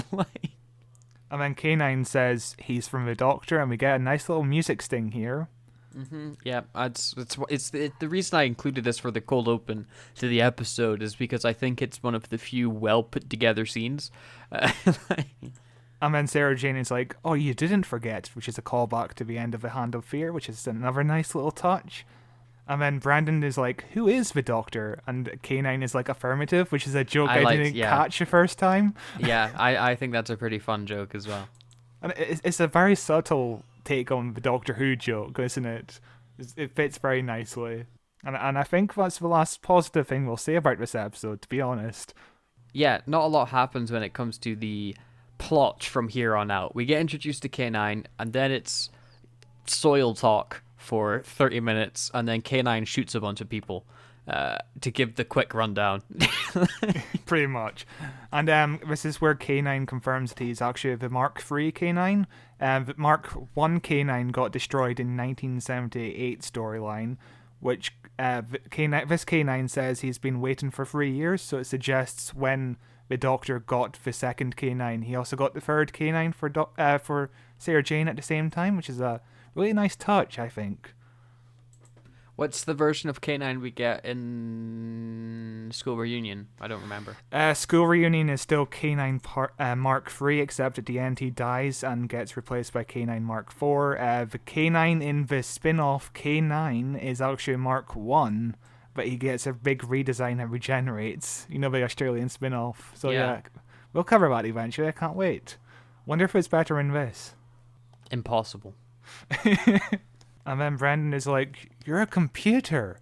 And then K-9 says he's from the Doctor, and we get a nice little music sting here. Yeah, it's the reason I included this for the cold open to the episode is because I think it's one of the few well put together scenes. And then Sarah Jane is like, "Oh, you didn't forget," which is a callback to the end of The Hand of Fear, which is another nice little touch. And then Brandon is like, "Who is the Doctor?" And K-9 is like, "Affirmative," which is a joke I didn't catch the first time. Yeah, I think that's a pretty fun joke as well. And it's a very subtle take on the Doctor Who joke, isn't it? It fits very nicely. And I think that's the last positive thing we'll say about this episode, to be honest. Yeah, not a lot happens when it comes to the plot from here on out. We get introduced to K-9, and then it's soil talk for 30 minutes, and then K-9 shoots a bunch of people to give the quick rundown. Pretty much. And this is where K-9 confirms that he's actually the Mark III K-9. The Mark I K-9 got destroyed in 1978 storyline, which this K-9 says he's been waiting for 3 years, so it suggests when the Doctor got the second K-9, he also got the third K-9 for Sarah Jane at the same time, which is a really nice touch, I think. What's the version of K-9 we get in School Reunion? I don't remember. School Reunion is still K-9 Mark III, except at the end he dies and gets replaced by K-9 Mark IV. The K-9 in the spin-off K-9 is actually Mark I, but he gets a big redesign and regenerates. You know, the Australian spin-off. So yeah, we'll cover that eventually. I can't wait. Wonder if it's better in this. Impossible. And then Brendan is like, "You're a computer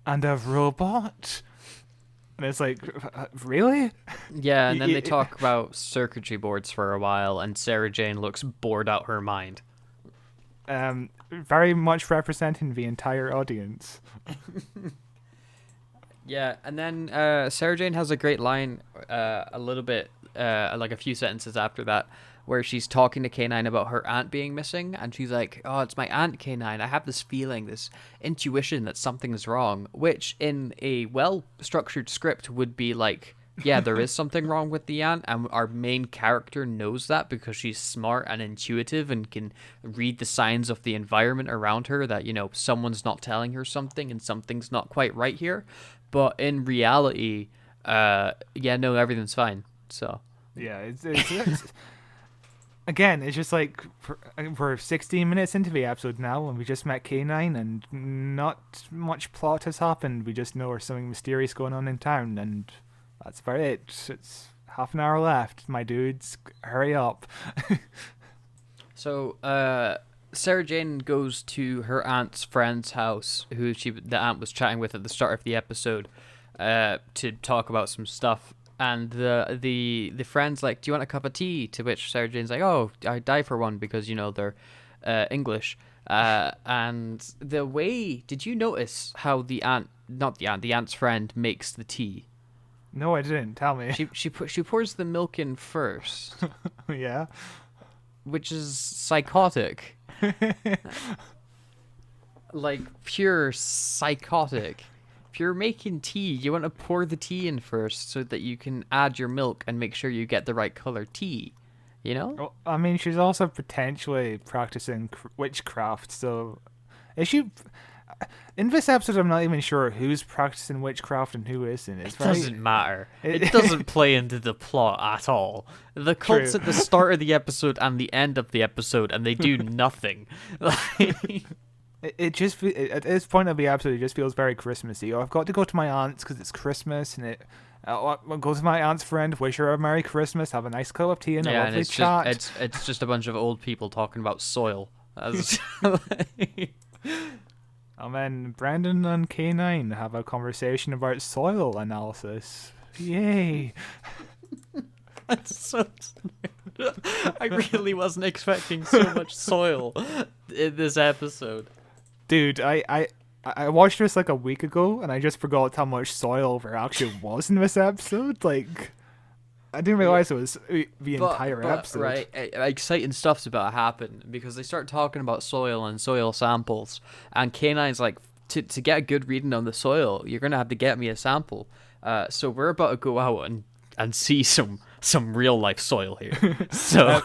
and a robot?" And it's like, really? Yeah, and then they talk about circuitry boards for a while, and Sarah Jane looks bored out her mind. Very much representing the entire audience. Yeah, and then Sarah Jane has a great line a little bit, like a few sentences after that, where she's talking to K-9 about her aunt being missing, and she's like, "Oh, it's my aunt, K-9. I have this feeling, this intuition that something's wrong," which in a well-structured script would be like, yeah, there is something wrong with the aunt, and our main character knows that because she's smart and intuitive and can read the signs of the environment around her that, you know, someone's not telling her something and something's not quite right here. But in reality, no, everything's fine. So yeah, it's again, it's just like we're 16 minutes into the episode now, and we just met K-9, and not much plot has happened. We just know there's something mysterious going on in town, and that's about it. It's half an hour left, my dudes. Hurry up. So, Sarah Jane goes to her aunt's friend's house, who the aunt was chatting with at the start of the episode, to talk about some stuff. And the friend's like, "Do you want a cup of tea?" To which Sarah Jane's like, "Oh, I'd die for one," because, you know, they're English. And the way, did you notice how the aunt's friend makes the tea? No, I didn't. Tell me. She pours the milk in first. Yeah. Which is psychotic. Like pure psychotic. If if you're making tea, you want to pour the tea in first so that you can add your milk and make sure you get the right color tea. You know? Well, I mean, she's also potentially practicing witchcraft, so is she? In this episode, I'm not even sure who's practicing witchcraft and who isn't. It doesn't matter. It doesn't play into the plot at all. The cult's at the start of the episode and the end of the episode, and they do nothing. It just at this point of the episode, it just feels very Christmassy. Oh, I've got to go to my aunt's because it's Christmas, and I'll go to my aunt's friend, wish her a Merry Christmas, have a nice cup of tea and a lovely chat. It's just a bunch of old people talking about soil. And then Brendan and K-9 have a conversation about soil analysis. Yay! That's so I really wasn't expecting so much soil in this episode. Dude, I watched this like a week ago, and I just forgot how much soil there actually was in this episode. Like, I didn't realize it was the entire episode. Right, exciting stuff's about to happen because they start talking about soil and soil samples, and K-9's like, to get a good reading on the soil, you're gonna have to get me a sample. So we're about to go out and see some real life soil here. So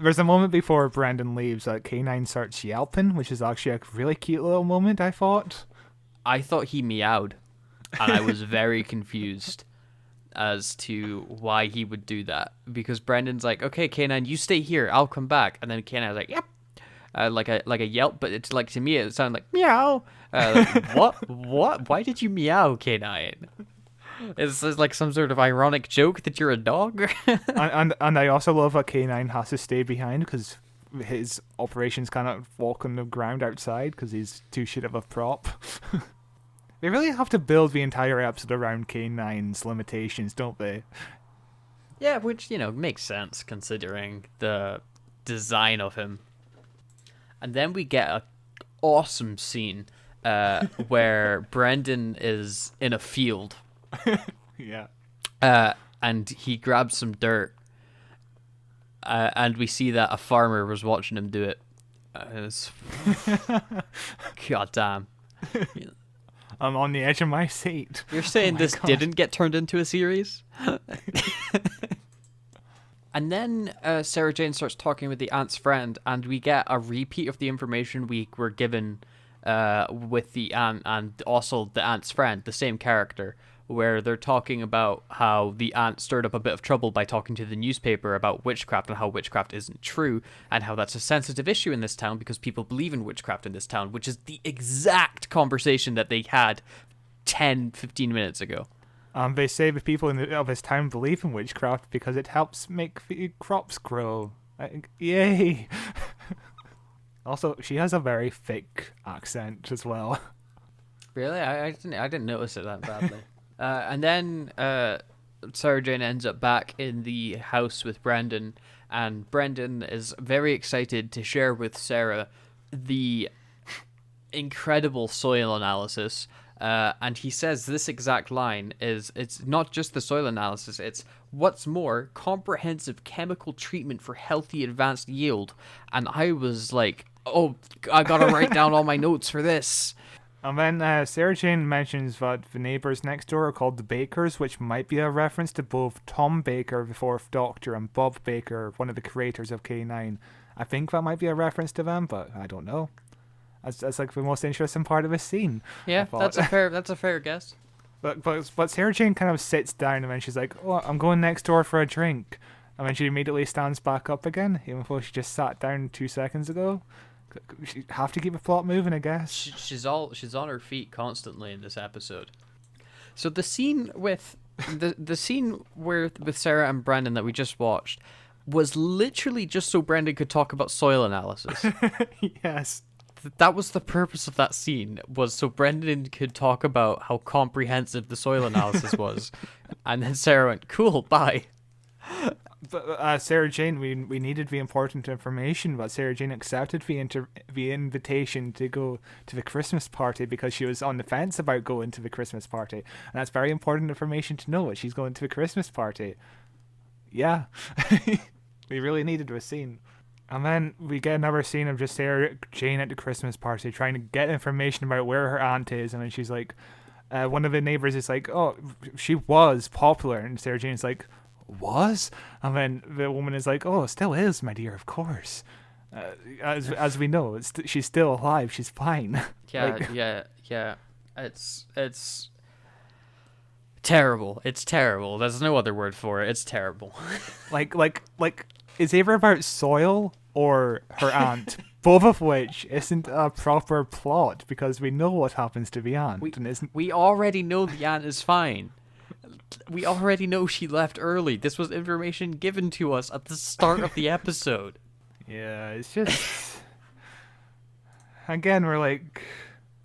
there's a moment before Brendan leaves that K-9 starts yelping, which is actually a really cute little moment, I thought. I thought he meowed, and I was very confused as to why he would do that, because Brendan's like, okay, K-9, you stay here, I'll come back, and then K-9's like, yep, like a yelp, but it's like, to me it sounded like meow. Like, what? Why did you meow, K-9? Is this like some sort of ironic joke that you're a dog? and I also love that K-9 has to stay behind because his operations cannot walk on the ground outside because he's too shit of a prop. They really have to build the entire episode around K-9's limitations, don't they? Yeah, which, makes sense considering the design of him. And then we get a awesome scene where Brendan is in a field. Yeah. And he grabs some dirt. And we see that a farmer was watching him do it. God damn. I'm on the edge of my seat. You're saying this didn't get turned into a series? And then Sarah Jane starts talking with the aunt's friend, and we get a repeat of the information we were given with the aunt and also the aunt's friend, the same character, where they're talking about how the aunt stirred up a bit of trouble by talking to the newspaper about witchcraft and how witchcraft isn't true, and how that's a sensitive issue in this town because people believe in witchcraft in this town, which is the exact conversation that they had 10-15 minutes ago. They say the people of this town believe in witchcraft because it helps make the crops grow. Yay! Also, she has a very thick accent as well. Really? I didn't notice it that badly. And then Sarah Jane ends up back in the house with Brendan, and Brendan is very excited to share with Sarah the incredible soil analysis. And he says this exact line is, it's not just the soil analysis, it's what's more, comprehensive chemical treatment for healthy advanced yield. And I was like, oh, I gotta write down all my notes for this. And then Sarah Jane mentions that the neighbours next door are called the Bakers, which might be a reference to both Tom Baker, the fourth Doctor, and Bob Baker, one of the creators of K-9. I think that might be a reference to them, but I don't know. That's like the most interesting part of the scene. Yeah, that's a fair guess. But Sarah Jane kind of sits down and then she's like, "Oh, I'm going next door for a drink," and then she immediately stands back up again, even though she just sat down 2 seconds ago. She have to keep the plot moving, I guess. She's on her feet constantly in this episode. So the scene with the scene with Sarah and Brendan that we just watched was literally just so Brendan could talk about soil analysis. Yes. That was the purpose of that scene, was so Brendan could talk about how comprehensive the soil analysis was. And then Sarah went, cool, bye. But Sarah Jane, we needed the important information, but Sarah Jane accepted the invitation to go to the Christmas party because she was on the fence about going to the Christmas party. And that's very important information to know, that she's going to the Christmas party. Yeah. We really needed a scene. And then we get another scene of just Sarah Jane at the Christmas party trying to get information about where her aunt is, and then she's like, one of the neighbors is like, oh, she was popular, and Sarah Jane's like, was? And then the woman is like, oh, still is, my dear, of course. As we know, she's still alive. She's fine. Yeah, yeah. It's terrible. It's terrible. There's no other word for it. It's terrible. like, it's either about Soil or her aunt, both of which isn't a proper plot because we know what happens to the aunt. We already know the aunt is fine. We already know she left early. This was information given to us at the start of the episode. Yeah, it's just... Again, we're like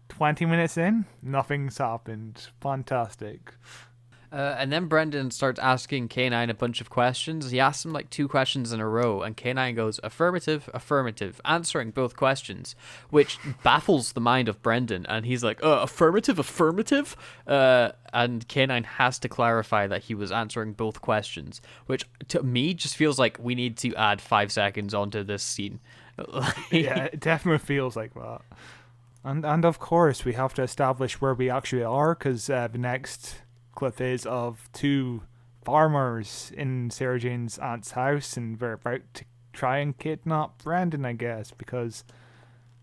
20 minutes in, nothing's happened. Fantastic. And then Brendan starts asking K-9 a bunch of questions. He asks him like 2 questions in a row, and K-9 goes, affirmative, affirmative, answering both questions, which baffles the mind of Brendan. And he's like, affirmative, affirmative? And K-9 has to clarify that he was answering both questions, which to me just feels like we need to add 5 seconds onto this scene. Yeah, it definitely feels like that. And of course, we have to establish where we actually are, because the next clip is of 2 farmers in Sarah Jane's aunt's house, and they're about to try and kidnap Brandon, I guess, because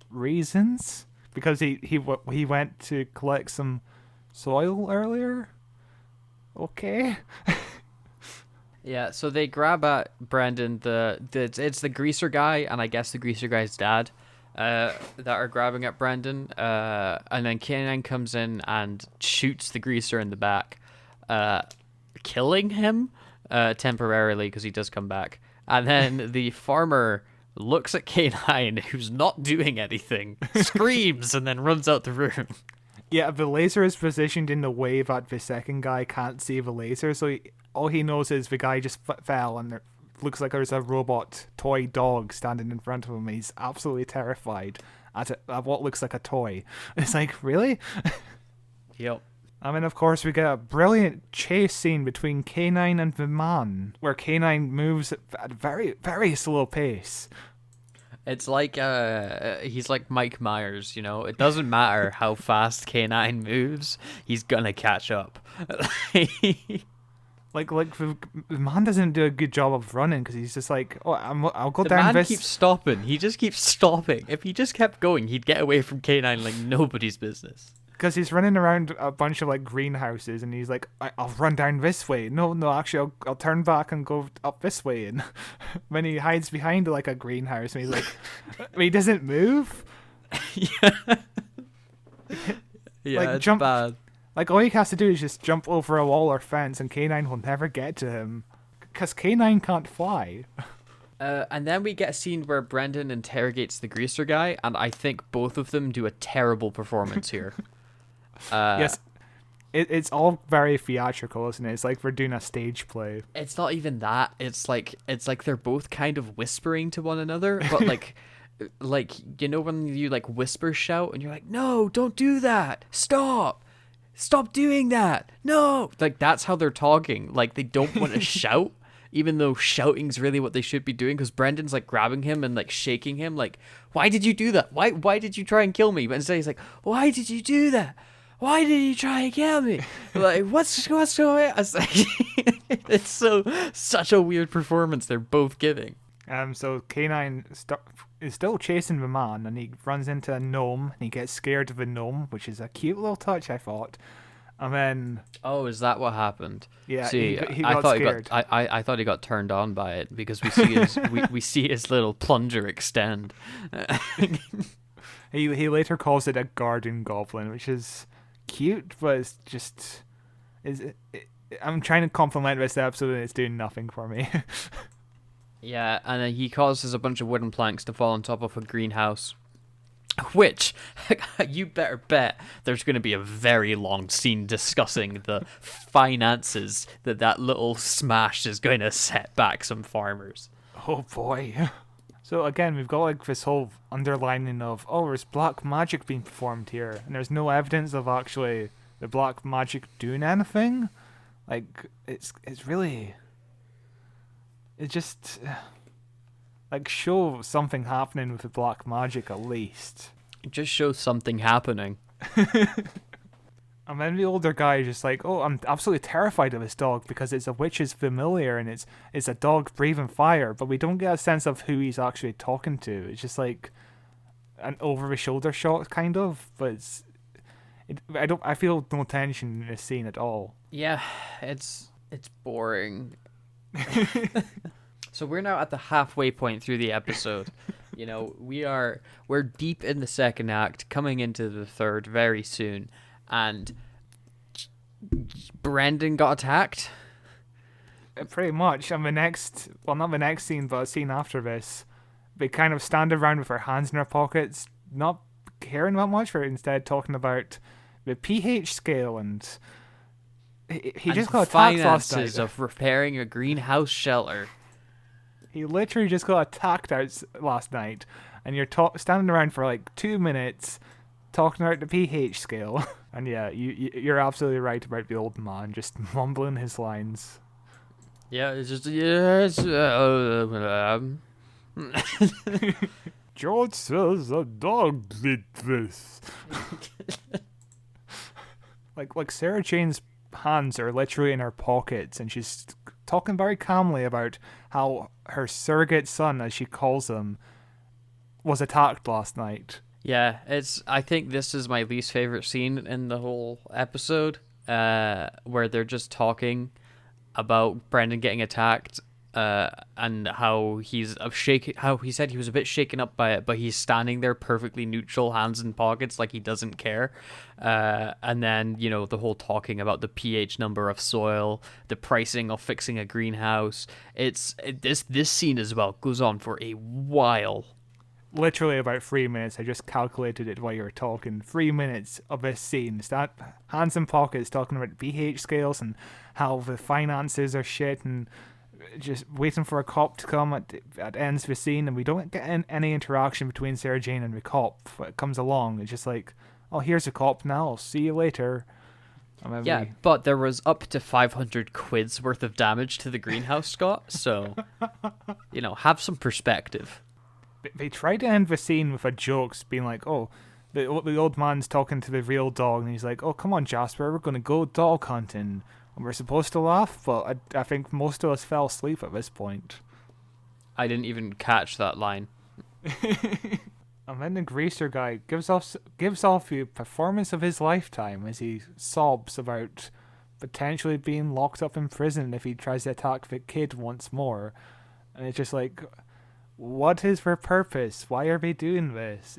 reasons. Because he went to collect some soil earlier. Okay. Yeah, so they grab at Brandon. It's the greaser guy, and I guess the greaser guy's dad, that are grabbing at Brandon. And then K-9 comes in and shoots the greaser in the back, killing him temporarily because he does come back. And then the farmer looks at K-9, who's not doing anything, screams, and then runs out the room. Yeah, the laser is positioned in the way that the second guy can't see the laser, so all he knows is the guy just fell, and it looks like there's a robot toy dog standing in front of him. He's absolutely terrified at what looks like a toy. It's like, really? Yep. I mean, of course, we get a brilliant chase scene between K-9 and the man, where K-9 moves at a very, very slow pace. It's like he's like Mike Myers, you know. It doesn't matter how fast K-9 moves, he's gonna catch up. Like the man doesn't do a good job of running because he's just like, oh, I'll go the down man this. keeps stopping. He just keeps stopping. If he just kept going, he'd get away from K-9 like nobody's business. Because he's running around a bunch of like greenhouses, and he's like, I'll run down this way. No, actually, I'll turn back and go up this way. And when he hides behind like a greenhouse, and he's like, he doesn't move. Yeah, like, it's jump, bad. Like all he has to do is just jump over a wall or fence, and K-9 will never get to him because K-9 can't fly. And then we get a scene where Brendan interrogates the greaser guy, and I think both of them do a terrible performance here. Yes, it's all very theatrical, isn't it? It's like we're doing a stage play. It's not even that. It's like they're both kind of whispering to one another, but like you know when you like whisper shout and you're like, no, don't do that, stop doing that, no, like that's how they're talking. Like they don't want to shout, even though shouting's really what they should be doing, because Brendan's like grabbing him and like shaking him, like, why did you do that? Why did you try and kill me? But instead he's like, why did you do that? Why did you try and kill me? Like, what's going on? It's such a weird performance they're both giving. So K-9 is still chasing the man, and he runs into a gnome, and he gets scared of the gnome, which is a cute little touch, I thought. And then... Oh, is that what happened? Yeah, see, he got scared. I thought he got turned on by it, because we see his we see his little plunger extend. He later calls it a garden goblin, which is cute, but it's just... I'm trying to compliment this episode, and it's doing nothing for me. Yeah, and then he causes a bunch of wooden planks to fall on top of a greenhouse, which, you better bet, there's going to be a very long scene discussing the finances that little smash is going to set back some farmers. Oh boy. So again, we've got like this whole underlining of, oh, there's black magic being performed here, and there's no evidence of actually the black magic doing anything. Like, it's really... It just, like, show something happening with the black magic at least. It just shows something happening. And then the older guy is just like, oh, I'm absolutely terrified of this dog because it's a witch's familiar and it's a dog breathing fire, but we don't get a sense of who he's actually talking to. It's just like an over-the-shoulder shot, kind of, but I feel no tension in this scene at all. Yeah, it's boring. So we're now at the halfway point through the episode. You know, we're deep in the second act, coming into the third very soon, and Brendan got attacked. Pretty much. And not the next scene, but a scene after this, they kind of stand around with their hands in their pockets, not caring that much, but instead talking about the pH scale and he just got attacked last night. Finances of repairing a greenhouse shelter. He literally just got attacked last night, and you're standing around for like 2 minutes talking about the pH scale. And yeah, you're absolutely right about the old man just mumbling his lines. Yeah, it's just yes. George says a dog did this. like Sarah Jane's hands are literally in her pockets, and she's talking very calmly about how her surrogate son, as she calls him, was attacked last night. Yeah, I think this is my least favorite scene in the whole episode, where they're just talking about Brendan getting attacked, and how how he said he was a bit shaken up by it, but he's standing there perfectly neutral, hands in pockets, like he doesn't care. And then, you know, the whole talking about the pH number of soil, the pricing of fixing a greenhouse. This scene as well goes on for a while. Literally about 3 minutes. I just calculated it while you were talking. 3 minutes of this scene. Hands in pockets talking about pH scales and how the finances are shit, and just waiting for a cop to come at ends of the scene, and we don't get any interaction between Sarah Jane and the cop. When it comes along, it's just like, oh, here's a cop now, I'll see you later. Yeah, but there was up to 500 quid's worth of damage to the greenhouse, Scott, so, you know, have some perspective. They try to end the scene with a joke, being like, oh, the old man's talking to the real dog, and he's like, oh, come on, Jasper, we're going to go dog hunting. And we're supposed to laugh, but I think most of us fell asleep at this point. I didn't even catch that line. And then the greaser guy gives off the performance of his lifetime as he sobs about potentially being locked up in prison if he tries to attack the kid once more. And it's just like, what is their purpose? Why are they doing this?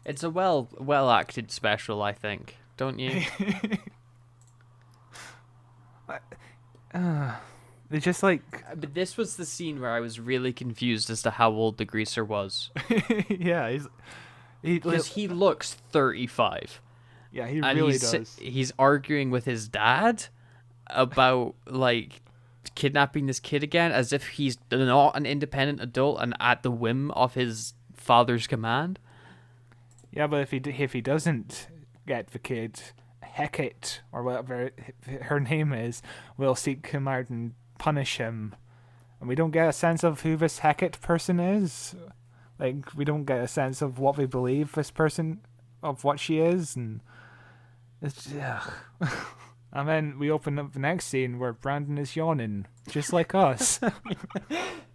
It's a well acted special, I think. Don't you? It's just like... But this was the scene where I was really confused as to how old the greaser was. Yeah, because he looks 35. Yeah, he really does. He's arguing with his dad about, like, kidnapping this kid again, as if he's not an independent adult and at the whim of his father's command. Yeah, but if he doesn't get the kid, Hecate, or whatever her name is, will seek him out and punish him. And we don't get a sense of who this Hecate person is. Like, we don't get a sense of what we believe this person, of what she is, and it's... And then we open up the next scene where Brandon is yawning, just like us.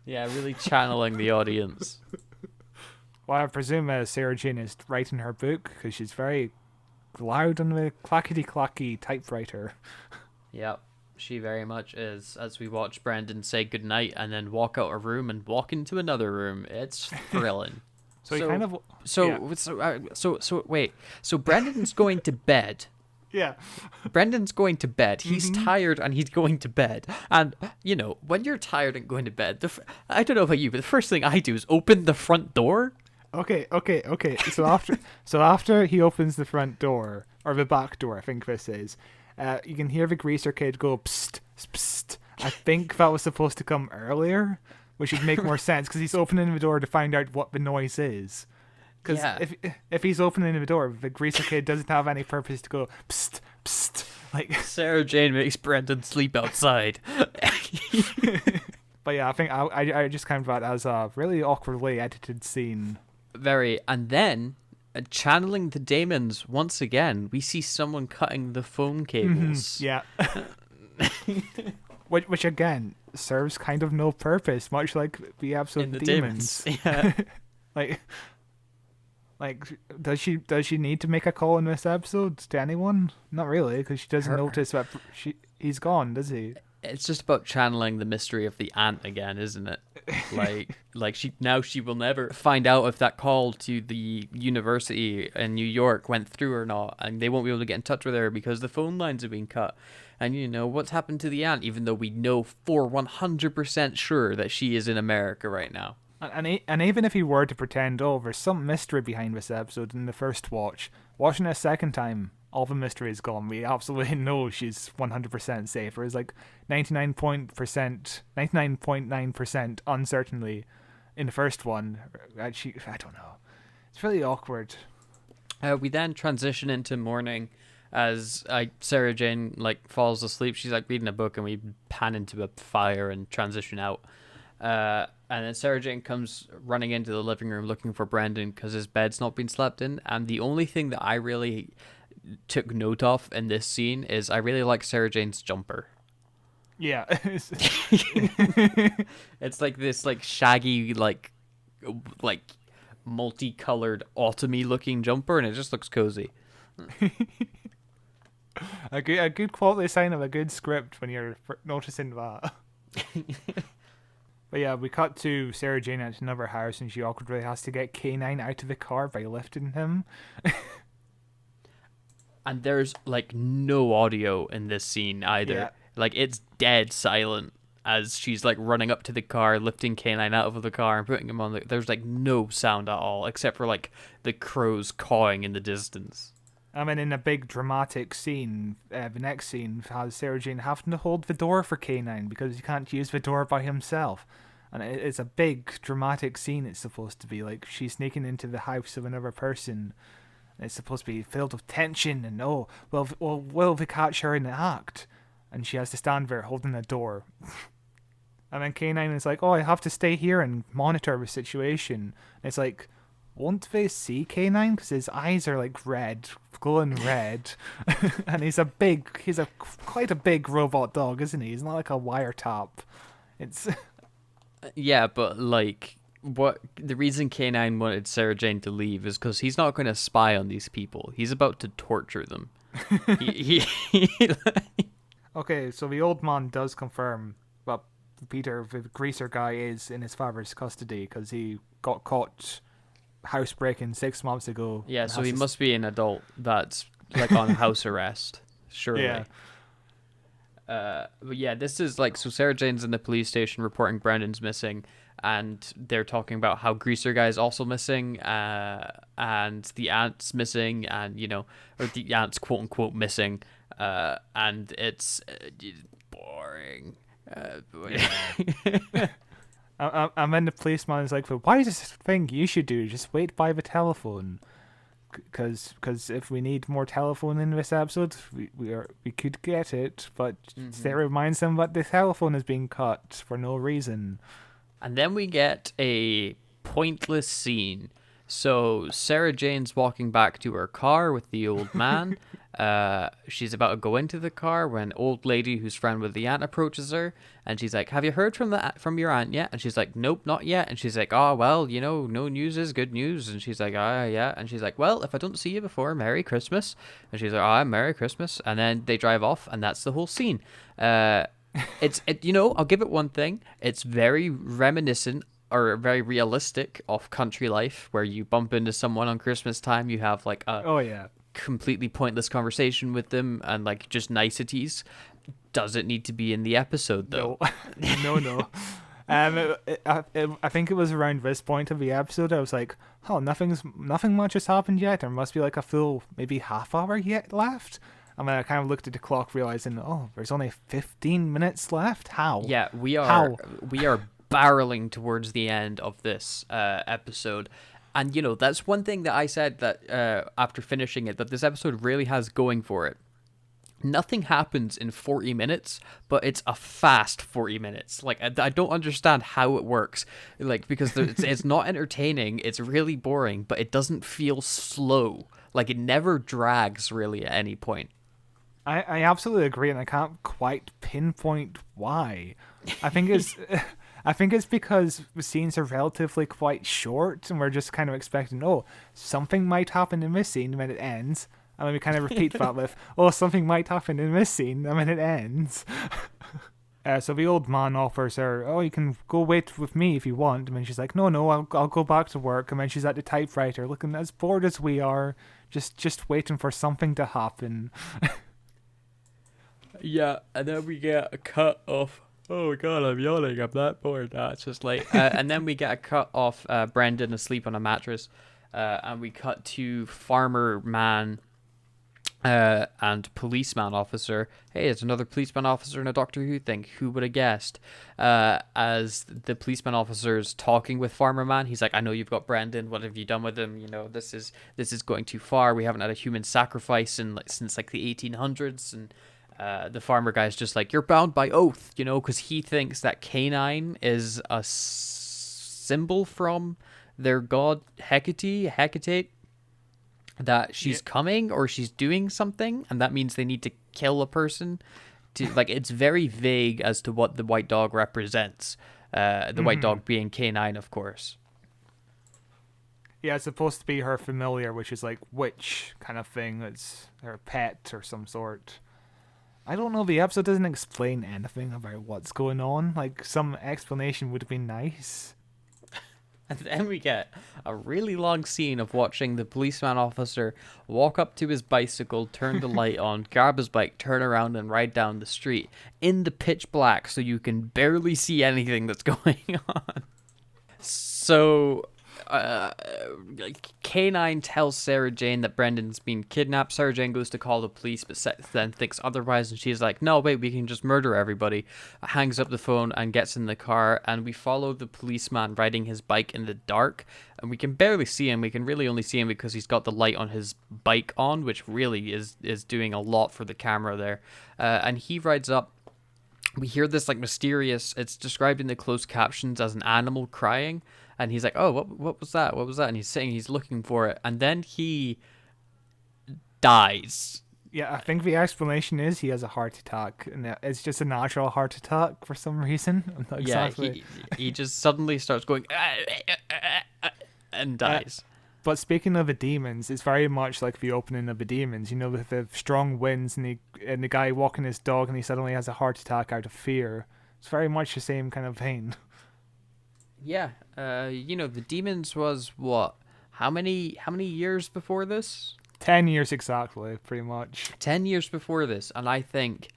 Yeah, really channeling the audience. Well, I presume Sarah Jane is writing her book, because she's very loud on the clackety-clacky typewriter. Yep, she very much is, as we watch Brendan say goodnight and then walk out a room and walk into another room. It's thrilling. So Brendan's going to bed. Yeah. Brendan's going to bed. He's tired and he's going to bed. And, you know, when you're tired and going to bed, I don't know about you, but the first thing I do is open the front door. Okay. So after he opens the front door, or the back door, I think this is, you can hear the greaser kid go, psst, psst. I think that was supposed to come earlier, which would make more sense, because he's opening the door to find out what the noise is. Because if he's opening the door, the greaser kid doesn't have any purpose to go, psst, psst. Like, Sarah Jane makes Brendan sleep outside. But yeah, I think I just kind of thought that as a really awkwardly edited scene. Very. And then channeling the Damons once again, we see someone cutting the phone cables. Yeah. which again serves kind of no purpose, much like the episode In the Demons. Yeah. like does she need to make a call in this episode to anyone? Not really, because she doesn't notice that he's gone, does he? It's just about channeling the mystery of the ant again, isn't it? Like she will never find out if that call to the university in New York went through or not, and they won't be able to get in touch with her because the phone lines have been cut. And what's happened to the ant, even though we know for 100% sure that she is in America right now. And even if he were to pretend, there's some mystery behind this episode in the first watch, watching it a second time, all the mystery is gone. We absolutely know she's 100% safe. Or it's like 99.9% uncertainly in the first one. I don't know. It's really awkward. We then transition into morning as Sarah Jane falls asleep. She's reading a book, and we pan into a fire and transition out. And then Sarah Jane comes running into the living room looking for Brendan because his bed's not been slept in. And the only thing that I really took note of in this scene is I really like Sarah Jane's jumper. Yeah. It's this shaggy multicolored autumny looking jumper, and it just looks cozy. a good quality sign of a good script when you're noticing that. But yeah, we cut to Sarah Jane at another house, and she awkwardly has to get K-9 out of the car by lifting him. And there's no audio in this scene either. Yeah. It's dead silent as she's running up to the car, lifting K-9 out of the car and putting him on there's no sound at all except for the crows cawing in the distance. I mean, in a big dramatic scene, the next scene has Sarah Jane having to hold the door for K-9 because he can't use the door by himself. And it's a big dramatic scene. It's supposed to be she's sneaking into the house of another person. It's supposed to be filled with tension and will they catch her in the act? And she has to stand there holding the door. And then K-9 is I have to stay here and monitor the situation. And it's won't they see K-9? Because his eyes are red, glowing red. And he's quite a big robot dog, isn't he? He's not a wiretap. It's... Yeah, but what the reason K-9 wanted Sarah Jane to leave is because he's not going to spy on these people. He's about to torture them. Okay, so the old man does confirm that Peter, the greaser guy, is in his father's custody because he got caught housebreaking 6 months ago. Yeah, so he must be an adult that's on house arrest, surely. Yeah. But yeah, this is so Sarah Jane's in the police station reporting Brendan's missing, and they're talking about how Greaser Guy is also missing, and the aunt's missing, and or the aunt's quote unquote missing, and it's boring. And then the policeman is well, why is this thing you should do? Just wait by the telephone. Because if we need more telephone in this episode, we could get it, but Sarah reminds them that the telephone is being cut for no reason. And then we get a pointless scene. So Sarah Jane's walking back to her car with the old man. She's about to go into the car when old lady who's friend with the aunt approaches her, and she's have you heard from your aunt yet? And she's nope, not yet. And she's oh well, no news is good news. And she's yeah. And she's well, if I don't see you before, Merry Christmas. And she's Merry Christmas. And then they drive off, and that's the whole scene. I'll give it one thing. It's very reminiscent or very realistic of country life, where you bump into someone on Christmas time, you have completely pointless conversation with them and just niceties. Does it need to be in the episode though? No. I think it was around this point of the episode I was nothing much has happened yet. There must be a full maybe half hour yet left. And then I kind of looked at the clock, realizing there's only 15 minutes left. How? Yeah, we are barreling towards the end of this episode. And, that's one thing that I said that after finishing it, that this episode really has going for it. nothing happens in 40 minutes, but it's a fast 40 minutes. Like, I don't understand how it works. Like, because it's not entertaining, it's really boring, but it doesn't feel slow. Like, it never drags, really, at any point. I absolutely agree, and I can't quite pinpoint why. I think it's... I think it's because the scenes are relatively quite short, and we're just kind of expecting, oh, something might happen in this scene when it ends. And then we kind of repeat that with, oh, something might happen in this scene, and then it ends. So the old man offers her, oh, you can go wait with me if you want. And then she's like, no, I'll go back to work. And then she's at the typewriter, looking as bored as we are, just waiting for something to happen. Yeah, and then we get a cut of... Oh god, I'm yawning. I'm that bored. It's just like, and then we get a cut off Brendan asleep on a mattress, and we cut to farmer man and policeman officer. Hey, it's another policeman officer in a Doctor Who thing. Who would have guessed? As the policeman officer's talking with farmer man, he's like, "I know you've got Brendan. What have you done with him? You know, this is going too far. We haven't had a human sacrifice since like the 1800s." And the farmer guy's just like, you're bound by oath, you know, because he thinks that K-9 is a symbol from their god Hecate, that she's coming or she's doing something, and that means they need to kill a person. Like, it's very vague as to what the white dog represents. The white dog being K-9, of course. Yeah, it's supposed to be her familiar, which is like witch kind of thing. It's her pet or some sort. I don't know, the episode doesn't explain anything about what's going on. Like, some explanation would have been nice. And then we get a really long scene of watching the policeman officer walk up to his bicycle, turn the light on, grab his bike, turn around and ride down the street in the pitch black so you can barely see anything that's going on. So... K-9 tells Sarah Jane that Brendan's been kidnapped. Sarah Jane goes to call the police, but then thinks otherwise, and she's like, no, wait, we can just murder everybody. Hangs up the phone and gets in the car, and we follow the policeman riding his bike in the dark, and we can barely see him. We can really only see him because he's got the light on his bike on, which really is doing a lot for the camera there. And he rides up. We hear this like mysterious, it's described in the closed captions as an animal crying. And he's like, oh, what was that? What was that? And he's looking for it. And then he dies. Yeah, I think the explanation is he has a heart attack. And it's just a natural heart attack for some reason. I'm not exactly... he just suddenly starts going, and dies. But speaking of the demons, it's very much like the opening of the demons. You know, with the strong winds and the guy walking his dog and he suddenly has a heart attack out of fear. It's very much the same kind of thing. Yeah, you know, the demons was what? How many years before this? 10 years exactly, pretty much. 10 years before this, and I think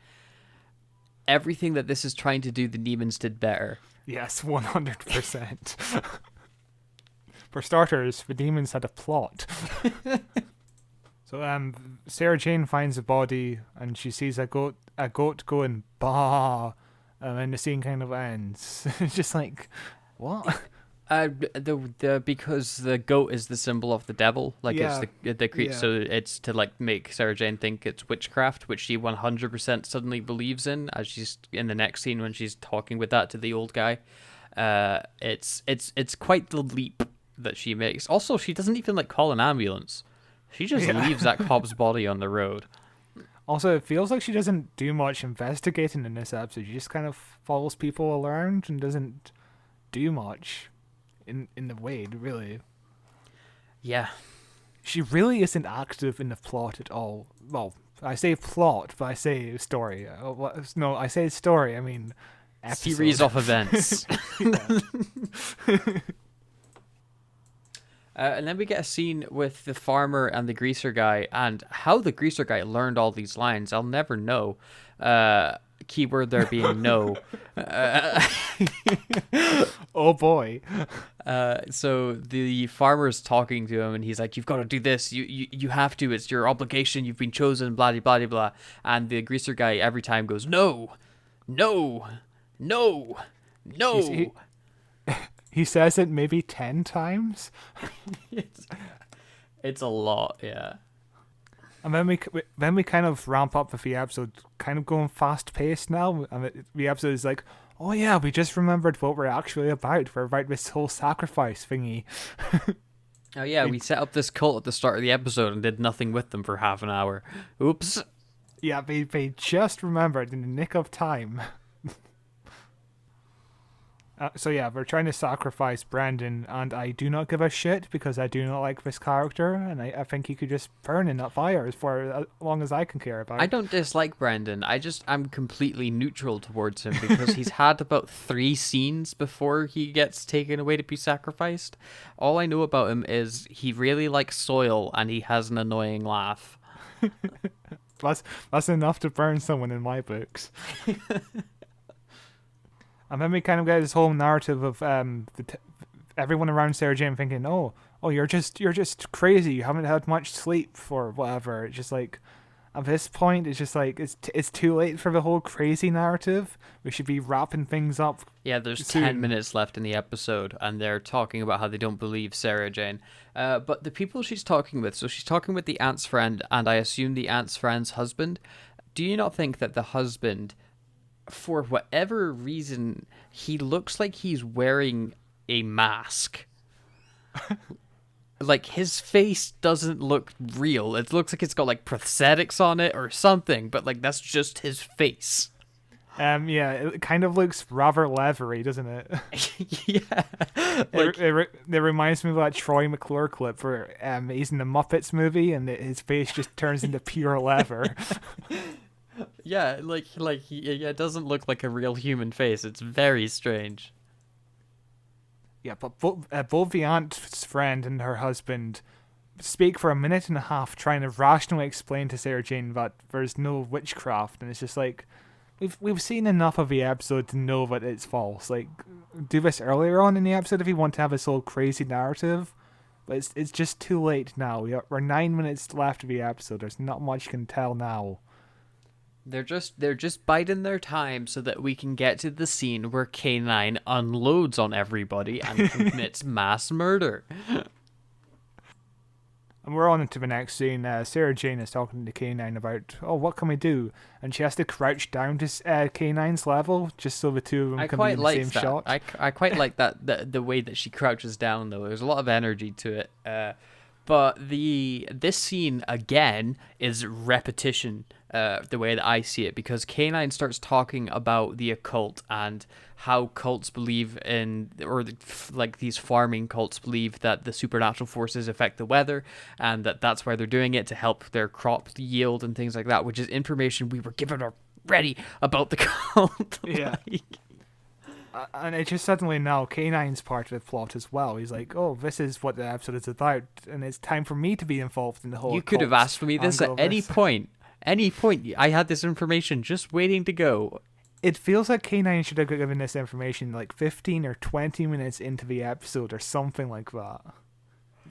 everything that this is trying to do, the demons did better. Yes, 100%. For starters, the demons had a plot. So, Sarah Jane finds a body, and she sees a goat going bah, and then the scene kind of ends. It's just like, what? Because the goat is the symbol of the devil, like it's the creature, so it's to like make Sarah Jane think it's witchcraft, which she 100% suddenly believes in, as she's in the next scene when she's talking with that to the old guy. It's quite the leap that she makes. Also, she doesn't even like call an ambulance. She just leaves that cop's body on the road. Also, it feels like she doesn't do much investigating in this episode. She just kind of follows people around and doesn't do much in the way, really. Yeah. She really isn't active in the plot at all. Well, I say plot, but I say story. No, I say story, I mean episode. Series of events. And then we get a scene with the farmer and the greaser guy, and how the greaser guy learned all these lines, I'll never know. Keyword there being no. Oh boy. So the farmer's talking to him, and he's like, you've got to do this. You have to. It's your obligation. You've been chosen, blah, blah, blah, blah. And the greaser guy every time goes, no, no, no, no. He says it maybe 10 times. It's a lot, yeah. And then we kind of ramp up with the episode, kind of going fast paced now. And the episode is like, oh yeah, we just remembered what we're actually about. We're about this whole sacrifice thingy. Oh yeah, we set up this cult at the start of the episode and did nothing with them for half an hour. Oops. Yeah, they just remembered in the nick of time. So yeah, we're trying to sacrifice Brandon, and I do not give a shit because I do not like this character, and I think he could just burn in that fire for as long as I can care about. I don't dislike Brandon. I'm completely neutral towards him because he's had about 3 scenes before he gets taken away to be sacrificed. All I know about him is he really likes soil and he has an annoying laugh. That's enough to burn someone in my books. And then we kind of get this whole narrative of everyone around Sarah Jane thinking, oh, you're just crazy. You haven't had much sleep or whatever. It's just like, at this point, it's just like it's too late for the whole crazy narrative. We should be wrapping things up. Yeah, there's soon. 10 minutes left in the episode, and they're talking about how they don't believe Sarah Jane. But the people she's talking with, so she's talking with the aunt's friend, and I assume the aunt's friend's husband. Do you not think that the husband, for whatever reason, he looks like he's wearing a mask? Like, his face doesn't look real. It looks like it's got, like, prosthetics on it or something, but, like, that's just his face. Yeah, it kind of looks rather leathery, doesn't it? Yeah. Like, it reminds me of that Troy McClure clip where he's in the Muppets movie and his face just turns into pure leather. Yeah, it doesn't look like a real human face. It's very strange. Yeah, but both the aunt's friend and her husband speak for a minute and a half trying to rationally explain to Sarah Jane that there's no witchcraft, and it's just like, we've seen enough of the episode to know that it's false. Like, do this earlier on in the episode if you want to have this whole crazy narrative, but it's just too late now. We're 9 minutes left of the episode. There's not much you can tell now. They're just biding their time so that we can get to the scene where K-9 unloads on everybody and commits mass murder. And we're on into the next scene. Sarah Jane is talking to K-9 about, what can we do? And she has to crouch down to K-9's level just so the two of them can be in the same shot. I quite like that the way that she crouches down, though. There's a lot of energy to it. But this scene, again, is repetition, the way that I see it, because K-9 starts talking about the occult and how cults believe in, or like these farming cults believe that the supernatural forces affect the weather, and that's why they're doing it to help their crop yield and things like that, which is information we were given already about the cult. Yeah. And it just suddenly now, K-9's part of the plot as well. He's like, this is what the episode is about, and it's time for me to be involved in the whole You could have asked me this at any point. Any point. I had this information just waiting to go. It feels like K-9 should have given this information like 15 or 20 minutes into the episode or something like that.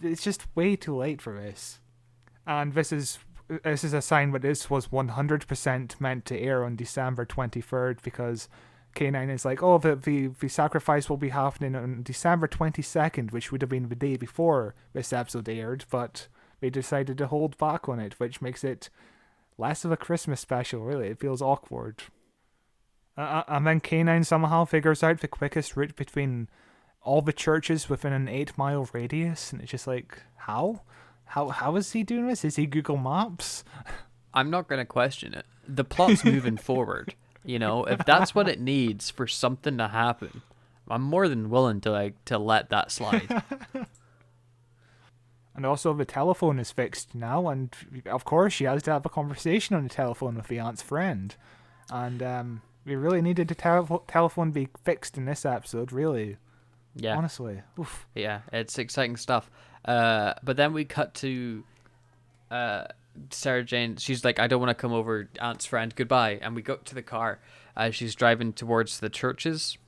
It's just way too late for this. And this is a sign that this was 100% meant to air on December 23rd, because K-9 is like, the sacrifice will be happening on December 22nd, which would have been the day before this episode aired, but they decided to hold back on it, which makes it less of a Christmas special, really. It feels awkward. And then K-9 somehow figures out the quickest route between all the churches within an 8-mile radius, and it's just like, how? How is he doing this? Is he Google Maps? I'm not going to question it. The plot's moving forward. You know, if that's what it needs for something to happen, I'm more than willing to let that slide. And also the telephone is fixed now, and of course she has to have a conversation on the telephone with the aunt's friend. And we really needed the telephone be fixed in this episode, really. Yeah. Honestly. Oof. Yeah, it's exciting stuff. But then we cut to Sarah Jane. She's like, I don't want to come over, aunt's friend, goodbye. And we go to the car as she's driving towards the churches.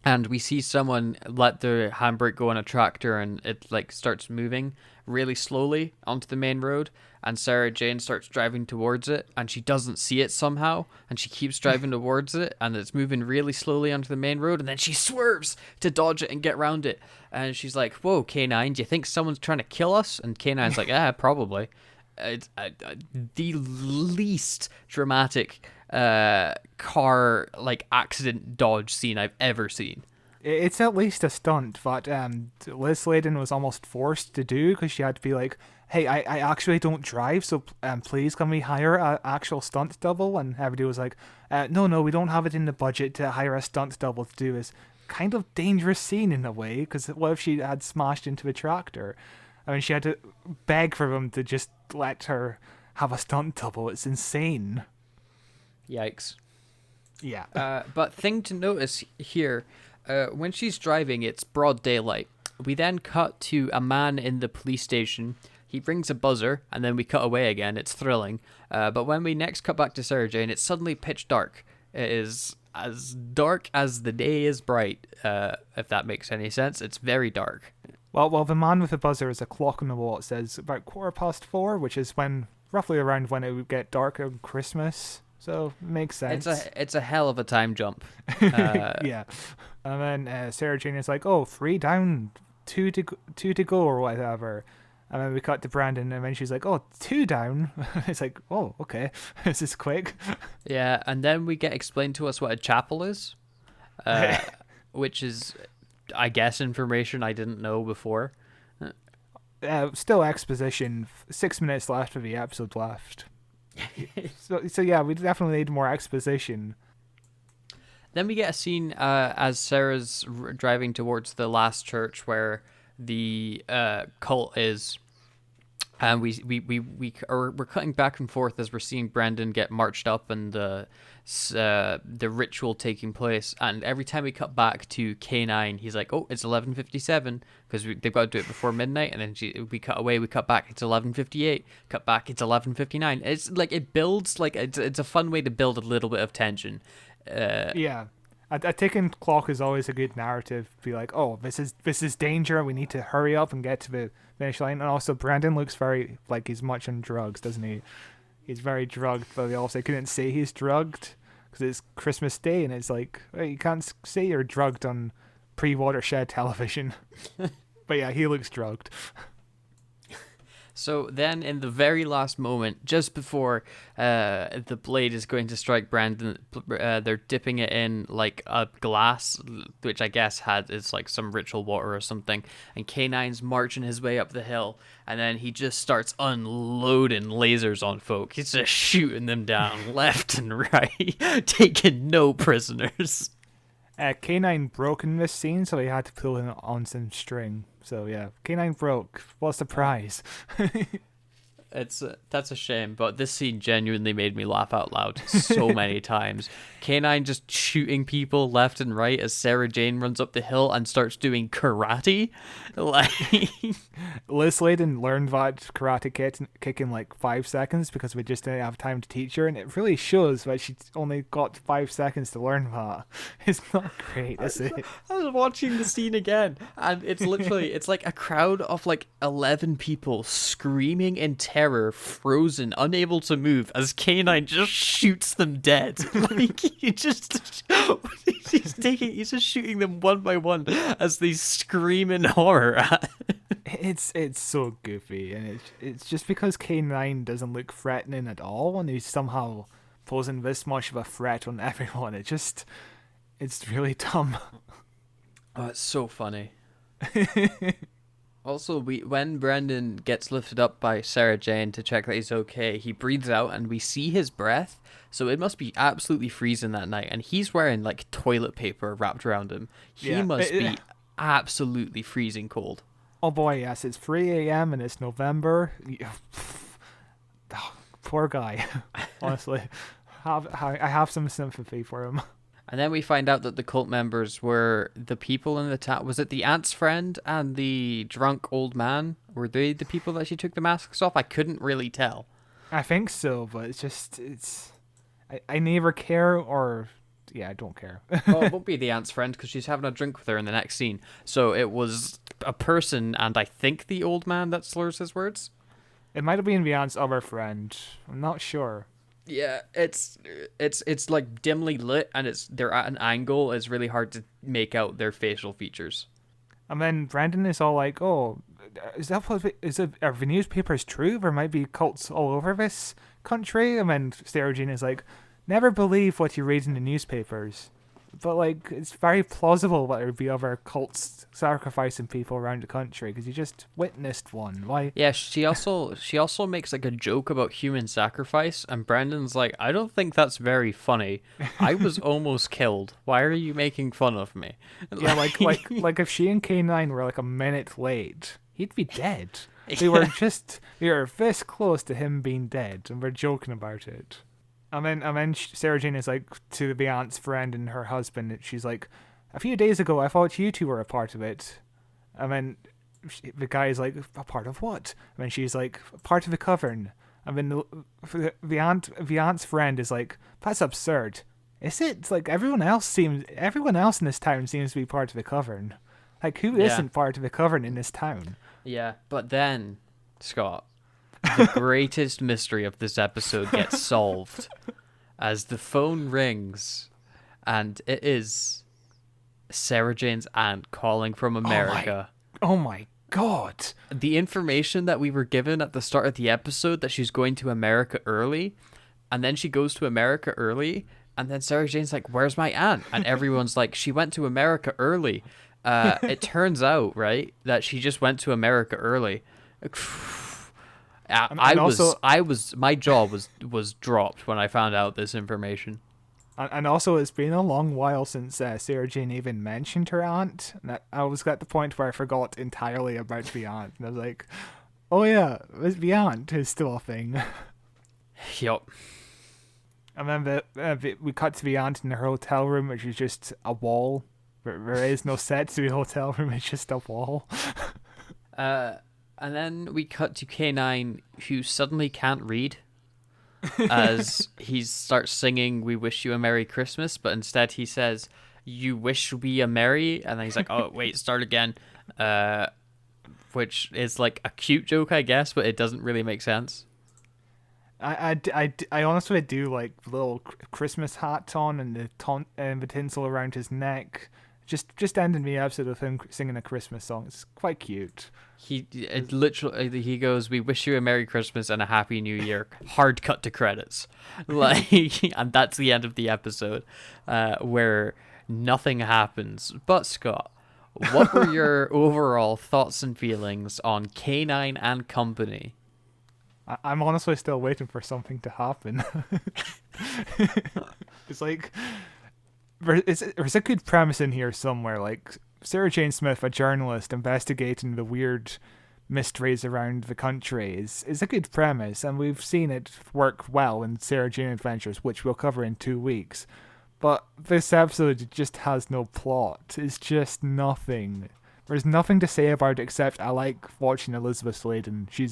And we see someone let the handbrake go on a tractor, and it like starts moving really slowly onto the main road. And Sarah Jane starts driving towards it, and she doesn't see it somehow, and she keeps driving towards it, and it's moving really slowly onto the main road, and then she swerves to dodge it and get around it. And she's like, whoa, K-9, do you think someone's trying to kill us? And K-9's like, probably. it's the least dramatic car like accident dodge scene I've ever seen. It's at least a stunt that Liz Sladen was almost forced to do because she had to be like, hey, I actually don't drive, so please can we hire an actual stunt double? And everybody was like, no, we don't have it in the budget to hire a stunt double to do this kind of dangerous scene in a way, because what if she had smashed into a tractor? I mean, she had to beg for them to just let her have a stunt double. It's insane. Yikes. Yeah. But thing to notice here, when she's driving, it's broad daylight. We then cut to a man in the police station. He rings a buzzer, and then we cut away again. It's thrilling. But when we next cut back to Sarah Jane, it's suddenly pitch dark. It is as dark as the day is bright, if that makes any sense. It's very dark. Well, the man with the buzzer is a clock on the wall. It says about 4:15, which is roughly around when it would get dark on Christmas. So it makes sense. It's a hell of a time jump. Yeah. And then Sarah Jane is like, oh, 3 down, 2 to go or whatever. And then we cut to Brandon, and then she's like, oh, 2 down. It's like, oh, okay. This is quick. Yeah, and then we get explained to us what a chapel is, which is, I guess, information I didn't know before. Still exposition. 6 minutes left of the episode left. So yeah, we definitely need more exposition. Then we get a scene as Sarah's driving towards the last church where the cult is, and we're cutting back and forth as we're seeing Brendan get marched up and the ritual taking place. And every time we cut back to K-9, he's like, "Oh, it's 11:57," because they've got to do it before midnight. And then we cut away, we cut back, it's 11:58. Cut back, it's 11:59. It's like it builds like it's a fun way to build a little bit of tension. Yeah. A ticking clock is always a good narrative. Be like, oh, this is danger. We need to hurry up and get to the finish line. And also, Brandon looks very like he's much on drugs, doesn't he? He's very drugged, but they also couldn't say he's drugged because it's Christmas Day, and it's like, well, you can't say you're drugged on pre-Watershed television. But yeah, he looks drugged. So then in the very last moment, just before the blade is going to strike Brandon, they're dipping it in like a glass, which I guess is like some ritual water or something. And K-9's marching his way up the hill, and then he just starts unloading lasers on folk. He's just shooting them down left and right, taking no prisoners. K-9 broke in this scene, so he had to pull him on some string. So yeah, K-9 broke. What's the prize? That's a shame, but this scene genuinely made me laugh out loud so many times. K-9 just shooting people left and right as Sarah Jane runs up the hill and starts doing karate. Like Liz Sladen learned that karate kick in like 5 seconds because we just didn't have time to teach her, and it really shows that she only got 5 seconds to learn that. It's not great, is it? I was watching the scene again, and it's like a crowd of like 11 people screaming in terror, frozen, unable to move, as K-9 just shoots them dead. Like he's just shooting them one by one as they scream in horror at It's so goofy, and it's just because K-9 doesn't look threatening at all, and he's somehow posing this much of a threat on everyone. It's really dumb. Oh, it's so funny. Also, when Brendan gets lifted up by Sarah Jane to check that he's okay, he breathes out and we see his breath. So it must be absolutely freezing that night. And he's wearing like toilet paper wrapped around him. He must be absolutely freezing cold. Oh boy, yes. It's 3 a.m. and it's November. Oh, poor guy. Honestly, I have some sympathy for him. And then we find out that the cult members were the people in the town. Was it the aunt's friend and the drunk old man? Were they the people that she took the masks off? I couldn't really tell. I think so, but I neither care or... Yeah, I don't care. Well, it won't be the aunt's friend because she's having a drink with her in the next scene. So it was a person and I think the old man that slurs his words. It might have been the aunt's other friend. I'm not sure. Yeah, it's like dimly lit and they're at an angle. It's really hard to make out their facial features. And then Brandon is all like, "Oh, are the newspapers true? There might be cults all over this country. And then Sarah Jane is like, never believe what you read in the newspapers. But, like, it's very plausible that there would be other cults sacrificing people around the country, because you just witnessed one. Why? Yeah, she also makes, like, a joke about human sacrifice, and Brendan's like, I don't think that's very funny. I was almost killed. Why are you making fun of me? Yeah, like if she and K-9 were, like, a minute late, he'd be dead. We were this close to him being dead, and we're joking about it. And then Sarah Jane is like to the aunt's friend and her husband. She's like, a few days ago, I thought you two were a part of it. And then the guy is like, a part of what? And then she's like, a part of the coven. And then the aunt's friend is like, that's absurd. Is it? It's like everyone else in this town seems to be part of the coven. Like, who isn't part of the coven in this town? Yeah, but then, Scott, the greatest mystery of this episode gets solved as the phone rings, and it is Sarah Jane's aunt calling from America. Oh my God. The information that we were given at the start of the episode that she's going to America early, and then she goes to America early, and then Sarah Jane's like, where's my aunt? And everyone's like, she went to America early. It turns out, right, that she just went to America early. My jaw was dropped when I found out this information. And also, it's been a long while since Sarah Jane even mentioned her aunt. And I was at the point where I forgot entirely about the aunt. And I was like, oh yeah, the aunt is still a thing. Yup. And then we cut to the aunt in her hotel room, which is just a wall. There is no set to the hotel room, it's just a wall. And then we cut to K-9, who suddenly can't read, as he starts singing "We Wish You a Merry Christmas," but instead he says, "You wish we a merry," and then he's like, "Oh wait, start again," which is like a cute joke, I guess, but it doesn't really make sense. I honestly do like the little Christmas hat on and the tinsel around his neck. Just ending the episode with him singing a Christmas song. It's quite cute. He goes, "We wish you a Merry Christmas and a Happy New Year." Hard cut to credits, like, and that's the end of the episode, where nothing happens. But Scott, what were your overall thoughts and feelings on K-9 and Company? I'm honestly still waiting for something to happen. It's like there's a good premise in here somewhere, like Sarah Jane Smith, a journalist investigating the weird mysteries around the country, is a good premise, and we've seen it work well in Sarah Jane Adventures, which we'll cover in 2 weeks. But this episode just has no plot. It's just nothing. There's nothing to say about it except I like watching Elizabeth Sladen. She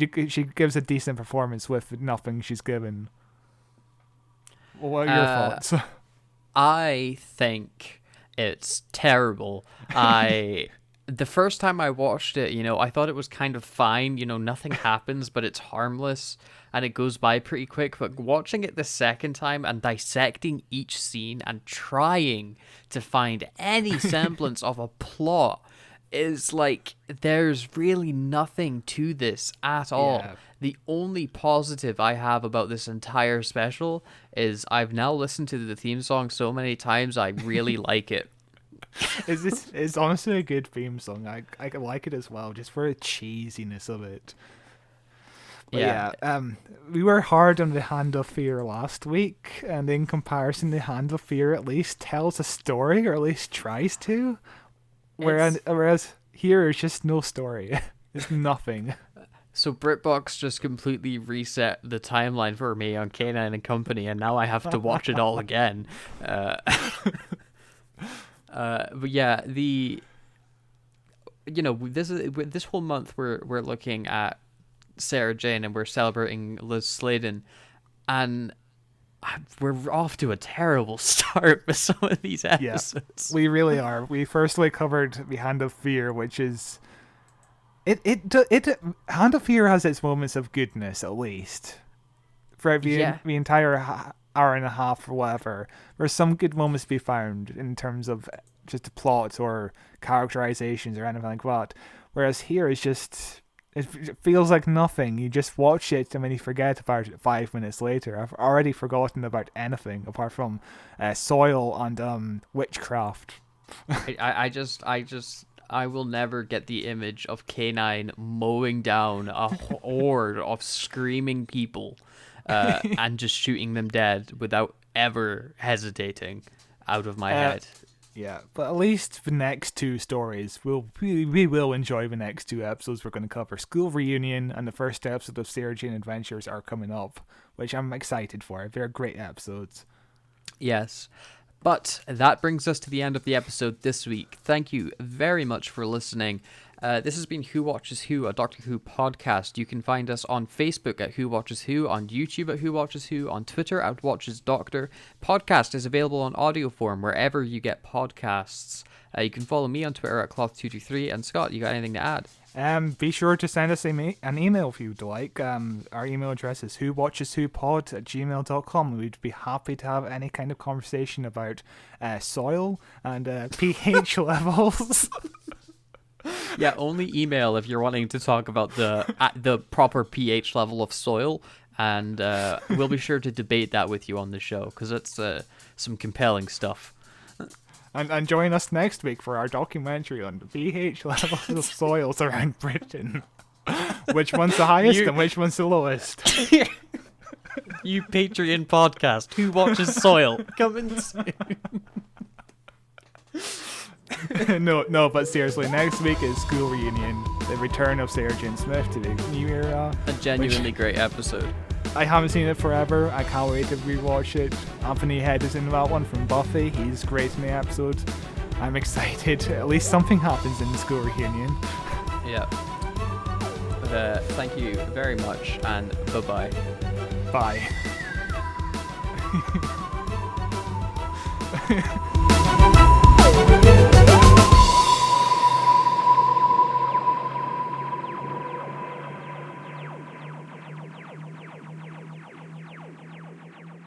gives a decent performance with nothing she's given. What are your thoughts? I think it's terrible. The first time I watched it, I thought it was kind of fine. Nothing happens, but it's harmless and it goes by pretty quick. But watching it the second time and dissecting each scene and trying to find any semblance of a plot is like, there's really nothing to this at all. Yeah. The only positive I have about this entire special is I've now listened to the theme song so many times, I really like it. It's honestly a good theme song. I like it as well, just for the cheesiness of it. But yeah, we were hard on the Hand of Fear last week, and in comparison, the Hand of Fear at least tells a story, or at least tries to. Whereas here, there's just no story. There's nothing. So BritBox just completely reset the timeline for me on K-9 and Company, and now I have to watch it all again. But yeah, this whole month we're looking at Sarah Jane and we're celebrating Liz Sladen, and we're off to a terrible start with some of these episodes. Yeah, we really are. We firstly covered the Hand of Fear, which is Hand of Fear has its moments of goodness, at least throughout the entire hour and a half or whatever. There's some good moments to be found in terms of just the plot or characterizations or anything like that. Whereas here it's just, it feels like nothing. You just watch it and then you forget about it 5 minutes later. I've already forgotten about anything apart from soil and witchcraft. I will never get the image of K-9 mowing down a horde of screaming people and just shooting them dead without ever hesitating out of my head. Yeah, but at least the next 2 stories, we will enjoy the next 2 episodes we're going to cover. School Reunion and the first episode of Sarah Jane Adventures are coming up, which I'm excited for. They're great episodes. Yes. But that brings us to the end of the episode this week. Thank you very much for listening. This has been Who Watches Who, a Doctor Who podcast. You can find us on Facebook at Who Watches Who, on YouTube at Who Watches Who, on Twitter at Watches Doctor. Podcast is available on audio form wherever you get podcasts. You can follow me on Twitter at Cloth223. And Scott, you got anything to add? Be sure to send us an email if you'd like. Our email address is whowatcheswhopod@gmail.com. We'd be happy to have any kind of conversation about soil and pH levels. Yeah, only email if you're wanting to talk about the proper pH level of soil, and we'll be sure to debate that with you on the show, because it's some compelling stuff. And join us next week for our documentary on the pH levels of soils around Britain. Which one's the highest and which one's the lowest? You Patreon podcast, Who Watches Soil, coming soon. No, but seriously, next week is School Reunion, the return of Sarah Jane Smith to the new era. A genuinely great episode. I haven't seen it forever. I can't wait to rewatch it. Anthony Head is in that one from Buffy. He's great in the episode. I'm excited. At least something happens in the School Reunion. Yeah. Thank you very much, and bye-bye. Bye.